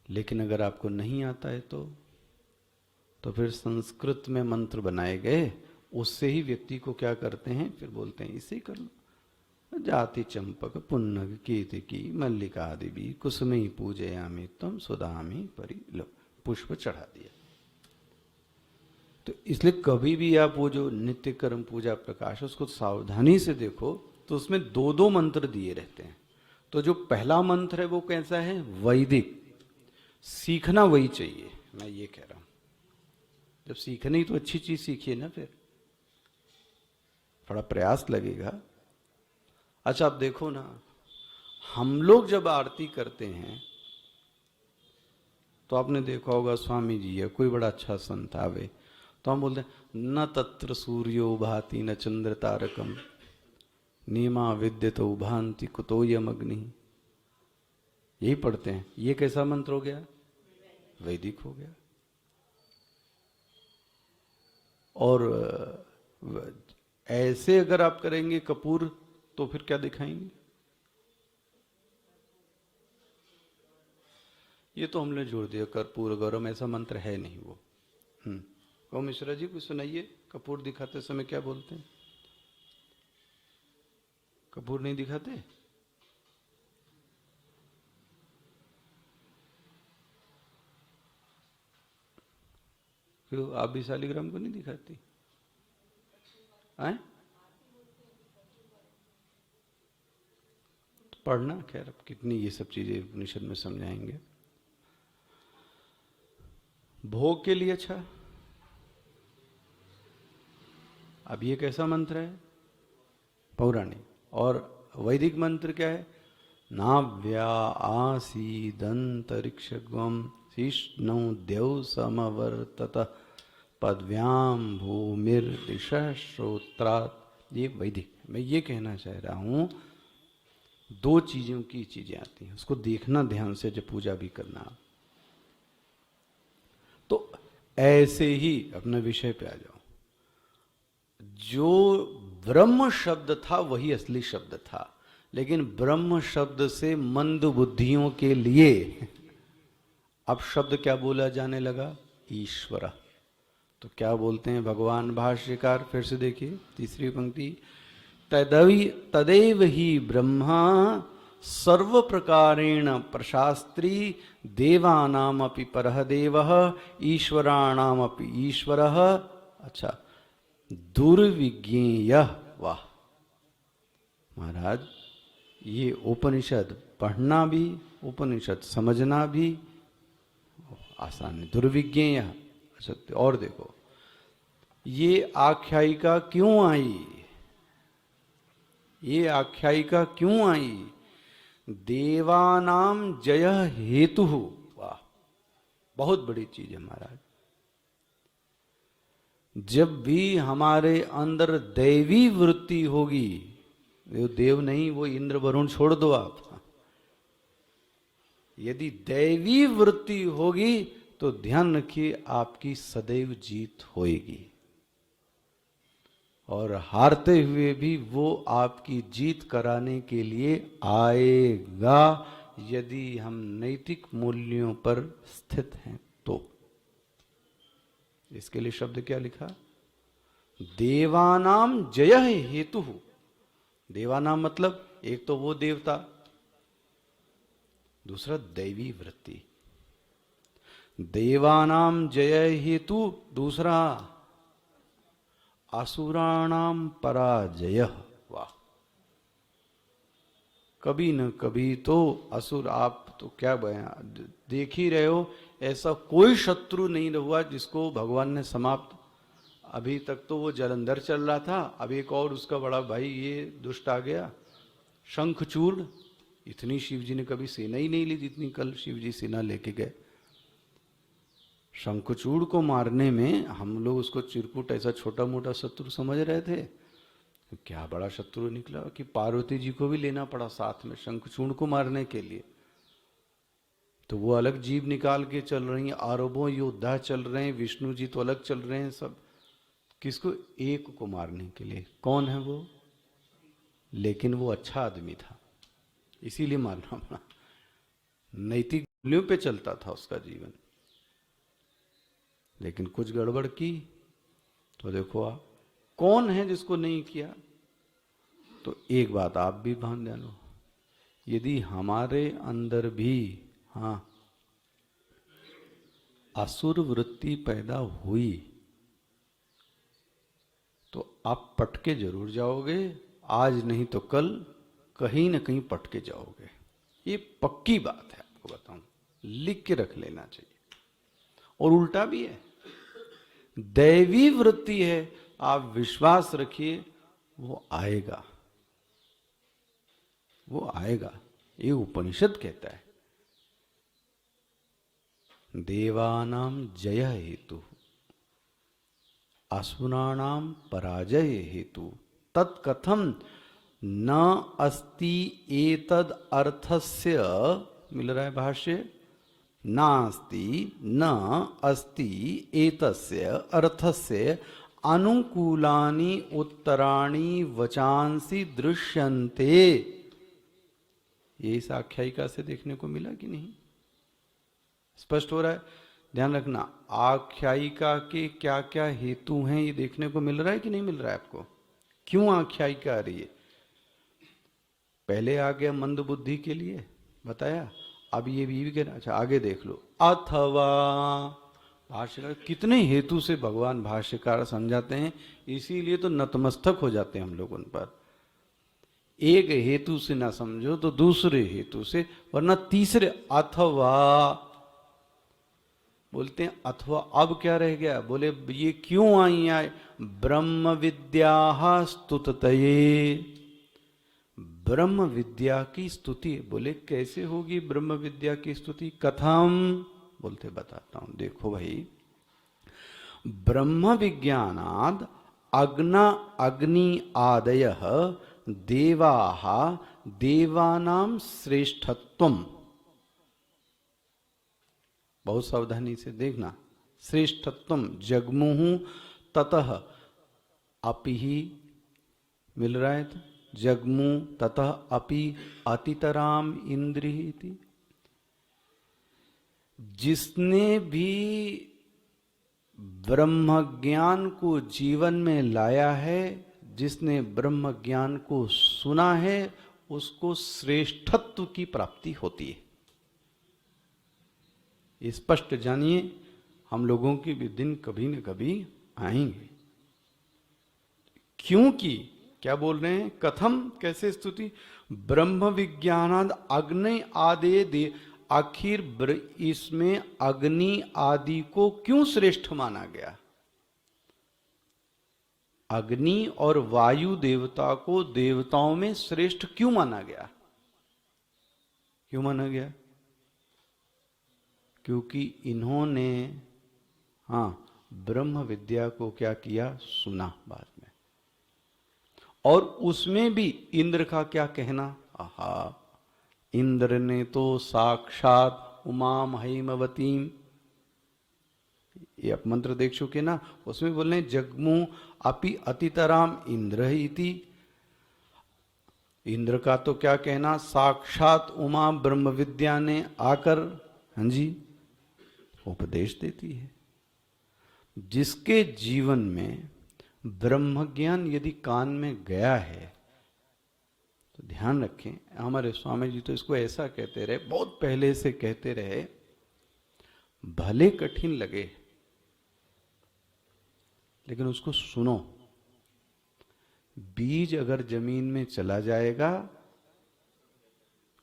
लेकिन अगर आपको नहीं आता है तो फिर संस्कृत में मंत्र बनाए गए, उससे ही व्यक्ति को क्या करते हैं, फिर बोलते हैं इसे कर लो। जाति चंपक पुन्नग कीर्तिकी मल्लिका आदि भी कुसुमी पूजयामि तम सुदामी परि, लो पुष्प चढ़ा दिया। तो इसलिए कभी भी आप वो जो नित्य कर्म पूजा प्रकाश उसको सावधानी से देखो तो उसमें 2 मंत्र दिए रहते हैं। तो जो पहला मंत्र है वो कैसा है? वैदिक। सीखना वही चाहिए, मैं ये कह रहा हूं। जब सीखनी तो अच्छी चीज सीखिए ना, फिर थोड़ा प्रयास लगेगा। अच्छा आप देखो ना, हम लोग जब आरती करते हैं तो आपने देखा होगा स्वामी जी या कोई बड़ा अच्छा संत आवे तो हम बोलते हैं न तत्र सूर्यो भाति न चंद्र तारकम नीमा विद्यतो भांति कुतोयम अग्नि, यही पढ़ते हैं। ये कैसा मंत्र हो गया? वैदिक हो गया। और ऐसे अगर आप करेंगे कपूर तो फिर क्या दिखाएंगे? ये तो हमने जोड़ दिया, कर्पूर गौरम, ऐसा मंत्र है नहीं वो। मिश्रा जी कुछ सुनाइए, कपूर दिखाते समय क्या बोलते हैं? कपूर नहीं दिखाते? क्यों आप भी शालिग्राम को नहीं दिखाती? आए? पढ़ना, खैर अब कितनी ये सब चीजें उपनिषद में समझाएंगे। भोग के लिए अच्छा। अब ये कैसा मंत्र है? पौराणिक। और वैदिक मंत्र क्या है? नाव्या आसीदंतरिक्षगम शिष्णु देव समवर्तत पदव्याम भूमिर्दिशा श्रोत्रात्। ये वैदिक। मैं ये कहना चाह रहा हूं, दो चीजों की चीजें आती हैं, उसको देखना ध्यान से जब पूजा भी करना। तो ऐसे ही अपने विषय पे आ जाओ। जो ब्रह्म शब्द था वही असली शब्द था, लेकिन ब्रह्म शब्द से मंद बुद्धियों के लिए अब शब्द क्या बोला जाने लगा? ईश्वर। तो क्या बोलते हैं भगवान भाष्यकार? फिर से देखिए तीसरी पंक्ति, तदैव ही ब्रह्मा सर्व प्रकारेण प्रशास्त्री देवानामपि परः देवः ईश्वराणामपि ईश्वरः। अच्छा, दुर्विज्ञेय। वाह महाराज, ये उपनिषद पढ़ना भी, उपनिषद समझना भी आसान है। दुर्विज्ञेय। अच्छा, और देखो ये आख्यायिका क्यों आई? ये आख्यायिका क्यों आई? देवानाम जय हेतु। वाह, बहुत बड़ी चीज है महाराज। जब भी हमारे अंदर दैवी वृत्ति होगी, वो देव नहीं, वो इंद्र वरुण छोड़ दो आप, यदि दैवी वृत्ति होगी तो ध्यान रखिए आपकी सदैव जीत होएगी, और हारते हुए भी वो आपकी जीत कराने के लिए आएगा, यदि हम नैतिक मूल्यों पर स्थित हैं तो। इसके लिए शब्द क्या लिखा? देवानाम जय हेतु। देवानाम मतलब एक तो वो देवता, दूसरा दैवी वृत्ति। देवानाम जय हेतु, दूसरा असुराणाम पराजय। वाह, कभी न कभी तो असुर, आप तो क्या बयान देख ही रहे हो, ऐसा कोई शत्रु नहीं हुआ जिसको भगवान ने समाप्त। अभी तक तो वो जलंधर चल रहा था, अब एक और उसका बड़ा भाई ये दुष्ट आ गया, शंखचूड़। इतनी शिवजी ने कभी सेना ही नहीं ली जितनी कल शिवजी सेना लेके गए। शंखचूड़ को मारने में हम लोग उसको चिरकुट ऐसा छोटा मोटा शत्रु समझ रहे थे, क्या बड़ा शत्रु निकला कि पार्वती जी को भी लेना पड़ा साथ में शंखचूड़ को मारने के लिए। तो वो अलग जीव निकाल के चल रही हैं, अरबों योद्धा चल रहे हैं, विष्णु जी तो अलग चल रहे हैं सब, किसको? एक को मारने के लिए। कौन है वो? लेकिन वो अच्छा आदमी था, इसीलिए मारना पड़ा। नैतिक मूल्यों पे चलता था उसका जीवन, लेकिन कुछ गड़बड़ की तो देखो आप, कौन है जिसको नहीं किया? तो एक बात आप भी ध्यान दे लो, यदि हमारे अंदर भी हाँ असुर वृत्ति पैदा हुई तो आप पटके जरूर जाओगे, आज नहीं तो कल कहीं ना कहीं पटके जाओगे। ये पक्की बात है, आपको बताऊं, लिख के रख लेना चाहिए। और उल्टा भी है, दैवी वृत्ति है, आप विश्वास रखिए वो आएगा, वो आएगा। ये उपनिषद कहता है, देवानाम जय हेतु असुराणाम पराजय हेतु तत्कथम न अस्ति एतद अर्थस्य। मिल रहा है भाष्य? नास्ति न अस्ति एतस्य अर्थस्य अनुकूलानि उत्तराणि वचांसि दृश्यन्ते। ये इस आख्यायिका से देखने को मिला कि नहीं? स्पष्ट हो रहा है? ध्यान रखना, आख्यायिका के क्या क्या हेतु हैं ये देखने को मिल रहा है कि नहीं मिल रहा है आपको? क्यों आख्यायिका आ रही है? पहले आ गया मंद बुद्धि के लिए बताया, अब ये भी कहना। अच्छा आगे देख लो, अथवा भाष्यकार कितने हेतु से भगवान भाष्यकार समझाते हैं, इसीलिए तो नतमस्तक हो जाते हैं हम लोग उन पर। एक हेतु से ना समझो तो दूसरे हेतु से, वरना तीसरे अथवा बोलते हैं। अथवा अब क्या रह गया, बोले ये क्यों आई आए, ब्रह्म विद्या स्तुतये, ब्रह्म विद्या की स्तुति। बोले कैसे होगी ब्रह्म विद्या की स्तुति, कथम, बोलते बताता हूं। देखो भाई, ब्रह्म विज्ञानाद अग्नि आदय देवाः देवानां श्रेष्ठत्वम, बहुत सावधानी से देखना, श्रेष्ठत्वम जगमुहु ततः अपि ही, मिल रहा है तो जगमु ततः अपि अतितराम इंद्रियति। जिसने भी ब्रह्म ज्ञान को जीवन में लाया है, जिसने ब्रह्म ज्ञान को सुना है, उसको श्रेष्ठत्व की प्राप्ति होती है। स्पष्ट जानिए, हम लोगों के भी दिन कभी न कभी आएंगे। क्योंकि क्या बोल रहे हैं, कथम, कैसे स्तुति, ब्रह्म विज्ञानाद अग्नि आदि दे, आखिर इसमें अग्नि आदि को क्यों श्रेष्ठ माना गया। अग्नि और वायु देवता को देवताओं में श्रेष्ठ क्यों माना गया, क्यों माना गया, क्योंकि इन्होंने ब्रह्म विद्या को क्या किया, सुना बाद में। और उसमें भी इंद्र का क्या कहना, आहा, इंद्र ने तो साक्षात उमा महिमवतीम, ये आप मंत्र देख चुके ना, उसमें बोल रहे जगमु अपि अतितराम इंद्र इति। इंद्र का तो क्या कहना, साक्षात उमा ब्रह्म विद्या ने आकर, हाँ जी, उपदेश देती है। जिसके जीवन में ब्रह्म ज्ञान यदि कान में गया है तो ध्यान रखें, हमारे स्वामी जी तो इसको ऐसा कहते रहे, बहुत पहले से कहते रहे, भले कठिन लगे लेकिन उसको सुनो। बीज अगर जमीन में चला जाएगा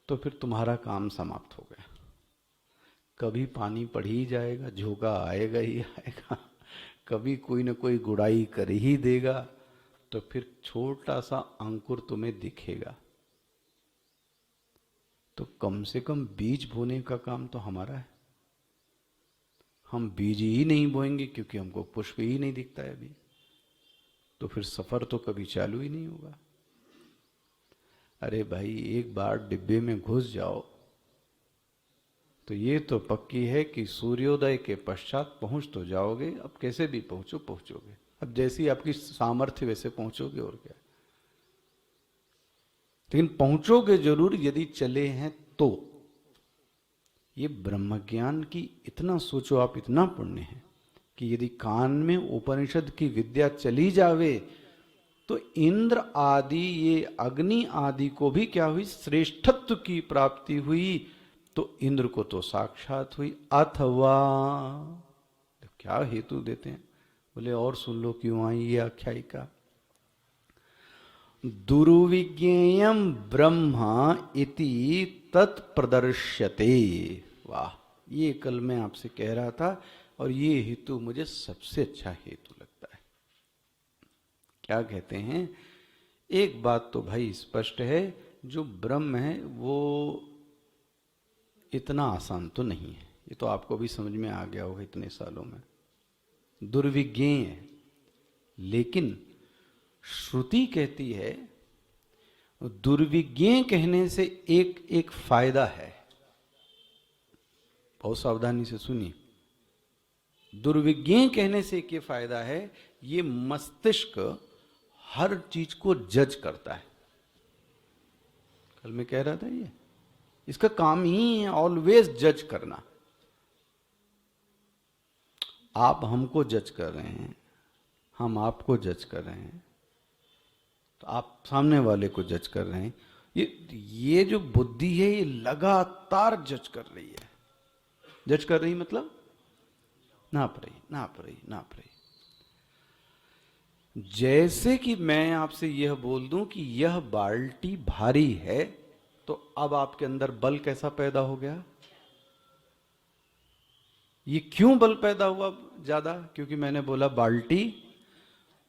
तो फिर तुम्हारा काम समाप्त हो गया। कभी पानी पड़ ही जाएगा, झोंका आएगा ही आएगा, कभी कोई न कोई गुड़ाई कर ही देगा, तो फिर छोटा सा अंकुर तुम्हें दिखेगा। तो कम से कम बीज बोने का काम तो हमारा है। हम बीज ही नहीं बोएंगे क्योंकि हमको पुष्प ही नहीं दिखता है अभी, तो फिर सफर तो कभी चालू ही नहीं होगा। अरे भाई, एक बार डिब्बे में घुस जाओ तो ये तो पक्की है कि सूर्योदय के पश्चात पहुंच तो जाओगे, अब कैसे भी पहुंचोगे। अब जैसी आपकी सामर्थ्य वैसे पहुंचोगे, और क्या। लेकिन पहुंचोगे जरूर यदि चले हैं तो। ये ब्रह्म ज्ञान की इतना सोचो आप, इतना पुण्य है कि यदि कान में उपनिषद की विद्या चली जावे तो इंद्र आदि, ये अग्नि आदि को भी क्या हुई, श्रेष्ठत्व की प्राप्ति हुई। तो इंद्र को तो साक्षात हुई। अथवा, तो क्या हेतु देते हैं, बोले और सुन लो क्यों आई ये आख्यायिका। दुर्विज्ञेयम ब्रह्म इति तत्प्रदर्श्यते। वाह, ये कल मैं आपसे कह रहा था, और ये हेतु मुझे सबसे अच्छा हेतु लगता है। क्या कहते हैं, एक बात तो भाई स्पष्ट है, जो ब्रह्म है वो इतना आसान तो नहीं है, ये तो आपको भी समझ में आ गया होगा इतने सालों में। दुर्विज्ञेय है, लेकिन श्रुति कहती है, दुर्विज्ञेय कहने से एक एक फायदा है, बहुत सावधानी से सुनिए। दुर्विज्ञेय कहने से एक ये फायदा है, ये मस्तिष्क हर चीज को जज करता है। कल मैं कह रहा था, ये इसका काम ही है ऑलवेज जज करना। आप हमको जज कर रहे हैं, हम आपको जज कर रहे हैं, तो आप सामने वाले को जज कर रहे हैं। ये जो बुद्धि है ये लगातार जज कर रही है। जज कर रही मतलब नाप रही। जैसे कि मैं आपसे यह बोल दूं कि यह बाल्टी भारी है, तो अब आपके अंदर बल कैसा पैदा हो गया? ये क्यों बल पैदा हुआ ज्यादा? क्योंकि मैंने बोला बाल्टी,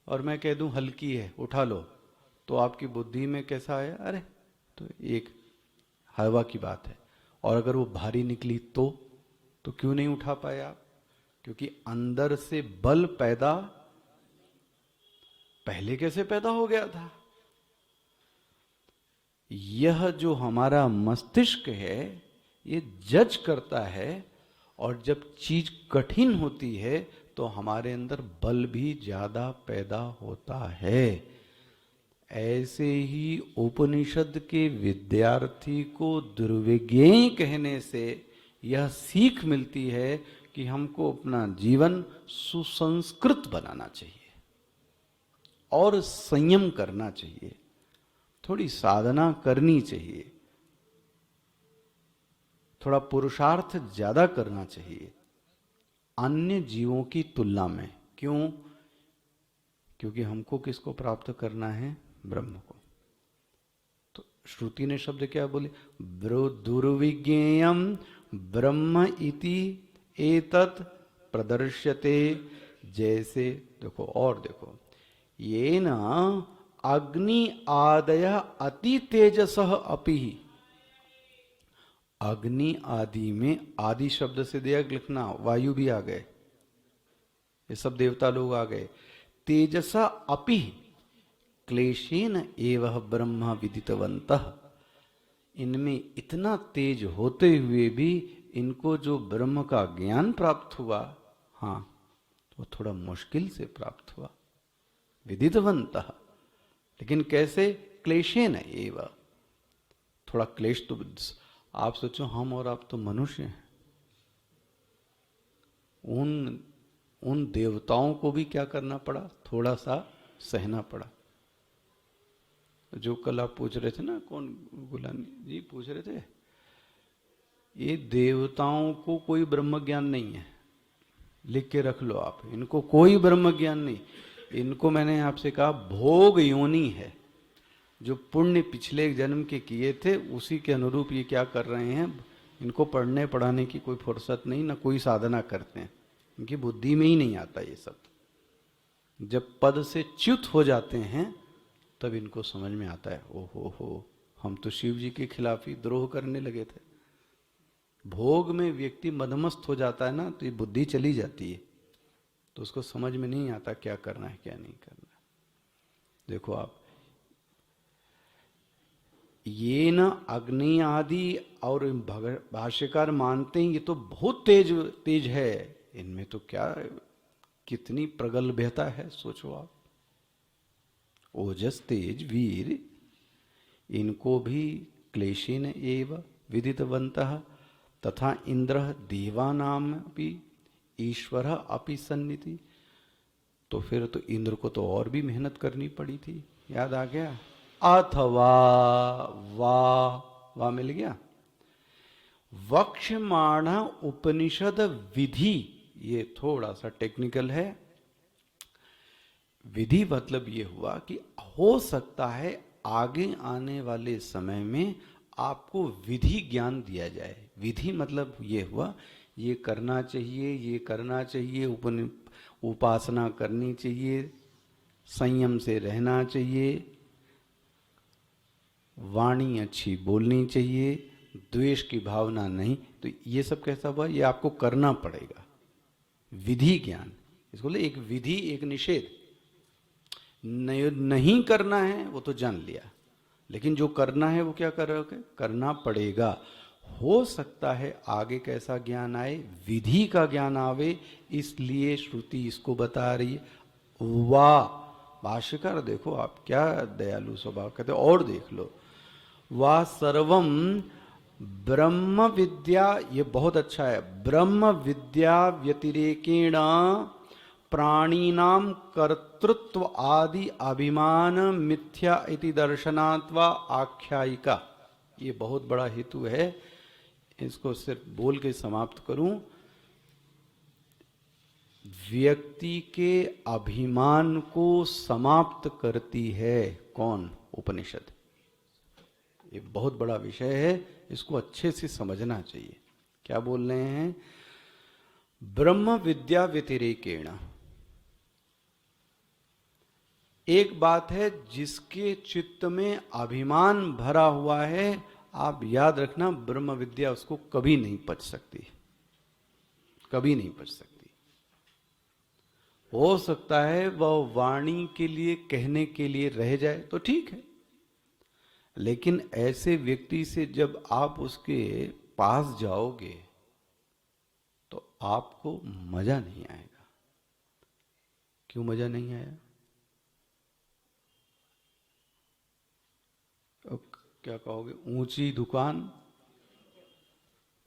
और मैं कह दूं हल्की है, उठा लो, तो आपकी बुद्धि में कैसा आया? अरे तो एक हवा की बात है। और अगर वो भारी निकली तो क्यों नहीं उठा पाए आप? क्योंकि अंदर से बल पैदा पहले कैसे पैदा हो गया था? यह जो हमारा मस्तिष्क है ये जज करता है, और जब चीज कठिन होती है तो हमारे अंदर बल भी ज्यादा पैदा होता है। ऐसे ही उपनिषद के विद्यार्थी को दुर्विज्ञेय कहने से यह सीख मिलती है कि हमको अपना जीवन सुसंस्कृत बनाना चाहिए और संयम करना चाहिए, थोड़ी साधना करनी चाहिए, थोड़ा पुरुषार्थ ज्यादा करना चाहिए अन्य जीवों की तुलना में। क्यों? क्योंकि हमको किसको प्राप्त करना है? ब्रह्म को। तो श्रुति ने शब्द क्या बोले? दुर्विज्ञेयम ब्रह्म इति एतत् प्रदर्श्यते। जैसे देखो, और देखो, ये न अग्नि आदय अति तेजसः अपि। अग्नि आदि में, आदि शब्द से दिया लिखना, वायु भी आ गए, ये सब देवता लोग आ गए। तेजसा अपि क्लेशेन एवं ब्रह्म विदितवन्तः। इनमें इतना तेज होते हुए भी इनको जो ब्रह्म का ज्ञान प्राप्त हुआ, हाँ, वो थोड़ा मुश्किल से प्राप्त हुआ। विदितवन्तः, लेकिन कैसे? क्लेशेन एवं, थोड़ा क्लेश तो। आप सोचो, हम और आप तो मनुष्य हैं। उन देवताओं को भी क्या करना पड़ा? थोड़ा सा सहना पड़ा। जो कल आप पूछ रहे थे ना, कौन गुलानी जी पूछ रहे थे, ये देवताओं को कोई ब्रह्म ज्ञान नहीं है, लिख के रख लो आप, इनको कोई ब्रह्म ज्ञान नहीं। इनको मैंने आपसे कहा भोग योनि है, जो पुण्य पिछले जन्म के किए थे उसी के अनुरूप ये क्या कर रहे हैं। इनको पढ़ने पढ़ाने की कोई फुर्सत नहीं, ना कोई साधना करते हैं, इनकी बुद्धि में ही नहीं आता ये सब। जब पद से च्युत हो जाते हैं तब इनको समझ में आता है, ओहो हो, हम तो शिव जी के खिलाफ ही द्रोह करने लगे थे। भोग में व्यक्ति मदमस्त हो जाता है ना, तो ये बुद्धि चली जाती है, तो उसको समझ में नहीं आता क्या करना है क्या नहीं करना है। देखो आप, ये न अग्नि आदि, और भाष्यकार मानते हैं ये तो बहुत तेज है, इनमें तो क्या कितनी प्रगल्भता है, सोचो आप। ओजस तेज वीर, इनको भी क्लेशेन एव विदितवन्तः तथा इंद्र देवानाम अपि ईश्वर अपि सन्निधि। तो फिर तो इंद्र को तो और भी मेहनत करनी पड़ी थी, याद आ गया। अथवा वा मिल गया। वक्ष्यमाण उपनिषद विधि, ये थोड़ा सा टेक्निकल है। विधि मतलब ये हुआ कि हो सकता है आगे आने वाले समय में आपको विधि ज्ञान दिया जाए। विधि मतलब ये हुआ, ये करना चाहिए, ये करना चाहिए, उपासना करनी चाहिए, संयम से रहना चाहिए, वाणी अच्छी बोलनी चाहिए, द्वेष की भावना नहीं। तो ये सब कैसा हुआ? ये आपको करना पड़ेगा। विधि ज्ञान इसको ले, एक विधि एक निषेध। नहीं करना है वो तो जान लिया, लेकिन जो करना है वो क्या करोगे? करना पड़ेगा। हो सकता है आगे कैसा ज्ञान आए, विधि का ज्ञान आवे, इसलिए श्रुति इसको बता रही है। वाह, भाष्यकार देखो आप क्या दयालु स्वभाव, कहते और देख लो। वाह सर्वम ब्रह्म विद्या, ये बहुत अच्छा है। ब्रह्म विद्या व्यतिरेकेण प्राणीनाम कर्तृत्व आदि अभिमान मिथ्या इति दर्शनात्वा आख्यायिका। ये बहुत बड़ा हेतु है, इसको सिर्फ बोल के समाप्त करूं। व्यक्ति के अभिमान को समाप्त करती है कौन? उपनिषद। ये बहुत बड़ा विषय है, इसको अच्छे से समझना चाहिए। क्या बोल रहे हैं? ब्रह्म विद्या व्यतिरेकेण। एक बात है जिसके चित्त में अभिमान भरा हुआ है, आप याद रखना ब्रह्म विद्या उसको कभी नहीं पच सकती, कभी नहीं पच सकती। हो सकता है वह वाणी के लिए, कहने के लिए रह जाए तो ठीक है, लेकिन ऐसे व्यक्ति से जब आप उसके पास जाओगे तो आपको मजा नहीं आएगा। क्यों मजा नहीं आया? क्या कहोगे? ऊंची दुकान।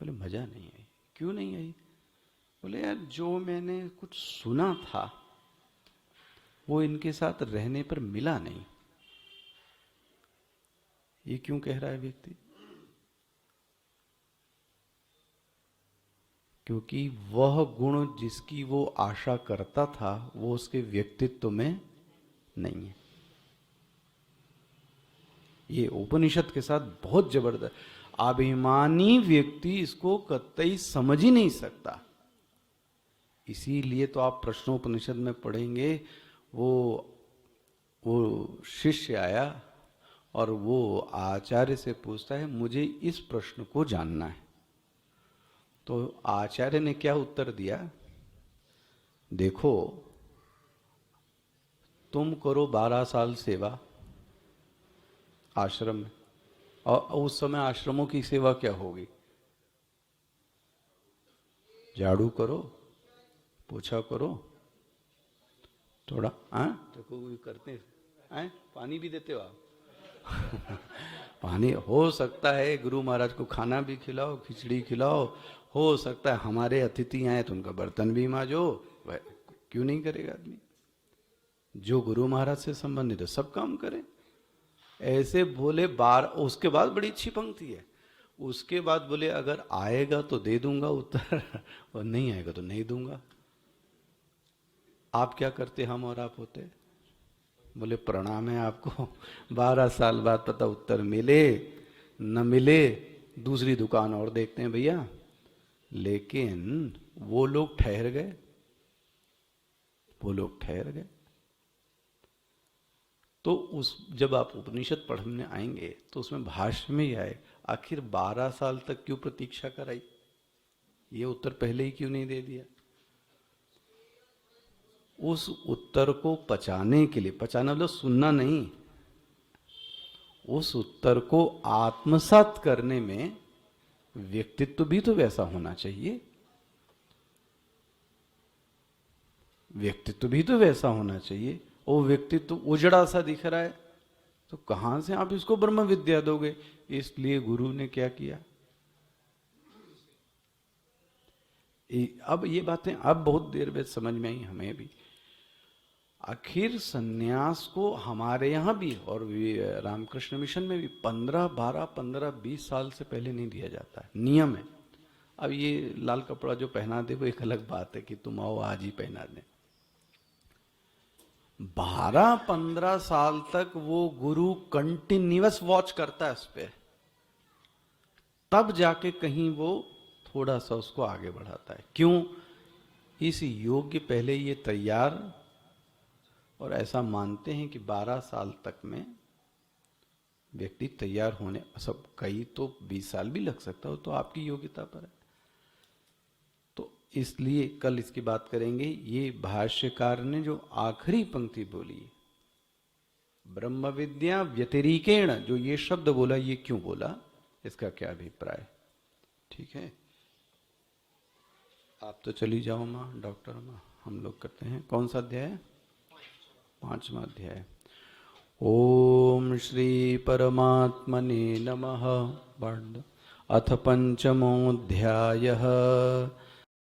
बोले मजा नहीं आई। क्यों नहीं आई? बोले यार जो मैंने कुछ सुना था वो इनके साथ रहने पर मिला नहीं। ये क्यों कह रहा है व्यक्ति? क्योंकि वह गुण जिसकी वो आशा करता था वो उसके व्यक्तित्व में नहीं है। ये उपनिषद के साथ बहुत जबरदस्त। अभिमानी व्यक्ति इसको कतई समझ ही नहीं सकता। इसीलिए तो आप प्रश्नोपनिषद में पढ़ेंगे, वो शिष्य आया और वो आचार्य से पूछता है मुझे इस प्रश्न को जानना है। तो आचार्य ने क्या उत्तर दिया? देखो तुम करो 12 साल सेवा आश्रम में, और उस समय आश्रमों की सेवा क्या होगी? झाड़ू करो, पोछा करो, थोड़ा देखो वो करते हैं, पानी भी देते हो आप पानी। हो सकता है गुरु महाराज को खाना भी खिलाओ, खिचड़ी खिलाओ, हो सकता है हमारे अतिथि आए तो उनका बर्तन भी मांजो। क्यों नहीं करेगा आदमी? जो गुरु महाराज से संबंधित है सब काम करे। ऐसे बोले बार। उसके बाद बड़ी अच्छी पंक्ति है, उसके बाद बोले अगर आएगा तो दे दूंगा उत्तर और नहीं आएगा तो नहीं दूंगा। आप क्या करते हम और आप होते? बोले प्रणाम है आपको, 12 साल बाद पता उत्तर मिले न मिले दूसरी दुकान और देखते हैं भैया। लेकिन वो लोग ठहर गए, वो लोग ठहर गए। तो उस जब आप उपनिषद पढ़ने आएंगे तो उसमें भाष्य में ही आए आखिर 12 साल तक क्यों प्रतीक्षा कराई? ये उत्तर पहले ही क्यों नहीं दे दिया? उस उत्तर को पचाने के लिए, पचाना मतलब सुनना नहीं, उस उत्तर को आत्मसात करने में व्यक्तित्व भी तो वैसा होना चाहिए। व्यक्तित्व भी तो वैसा होना चाहिए। वो व्यक्तित्व उजड़ा सा दिख रहा है तो कहां से आप इसको ब्रह्म विद्या दोगे? इसलिए गुरु ने क्या किया? अब ये बातें अब बहुत देर बाद समझ में आई हमें भी। आखिर सन्यास को हमारे यहां भी और रामकृष्ण मिशन में भी 15-20 साल से पहले नहीं दिया जाता है, नियम है। अब ये लाल कपड़ा जो पहना दे वो एक अलग बात है कि तुम आओ आज ही पहना दे। 12-15 साल तक वो गुरु कंटिन्यूअस वॉच करता है उस पर, तब जाके कहीं वो थोड़ा सा उसको आगे बढ़ाता है। क्यों? इस योग्य पहले ये तैयार, और ऐसा मानते हैं कि 12 साल तक में व्यक्ति तैयार होने, सब कई तो 20 साल भी लग सकता हो, तो आपकी योग्यता पर है। तो इसलिए कल इसकी बात करेंगे। ये भाष्यकार ने जो आखिरी पंक्ति बोली, ब्रह्म विद्या व्यतिरेकेण, जो ये शब्द बोला, ये क्यों बोला, इसका क्या अभिप्राय? ठीक है, आप तो चली जाओ माँ, डॉक्टर माँ, हम लोग करते हैं। कौन सा अध्याय है? 5वां अध्याय। ओम श्री परमात्मने नमः। अथ पंचमोऽध्यायः।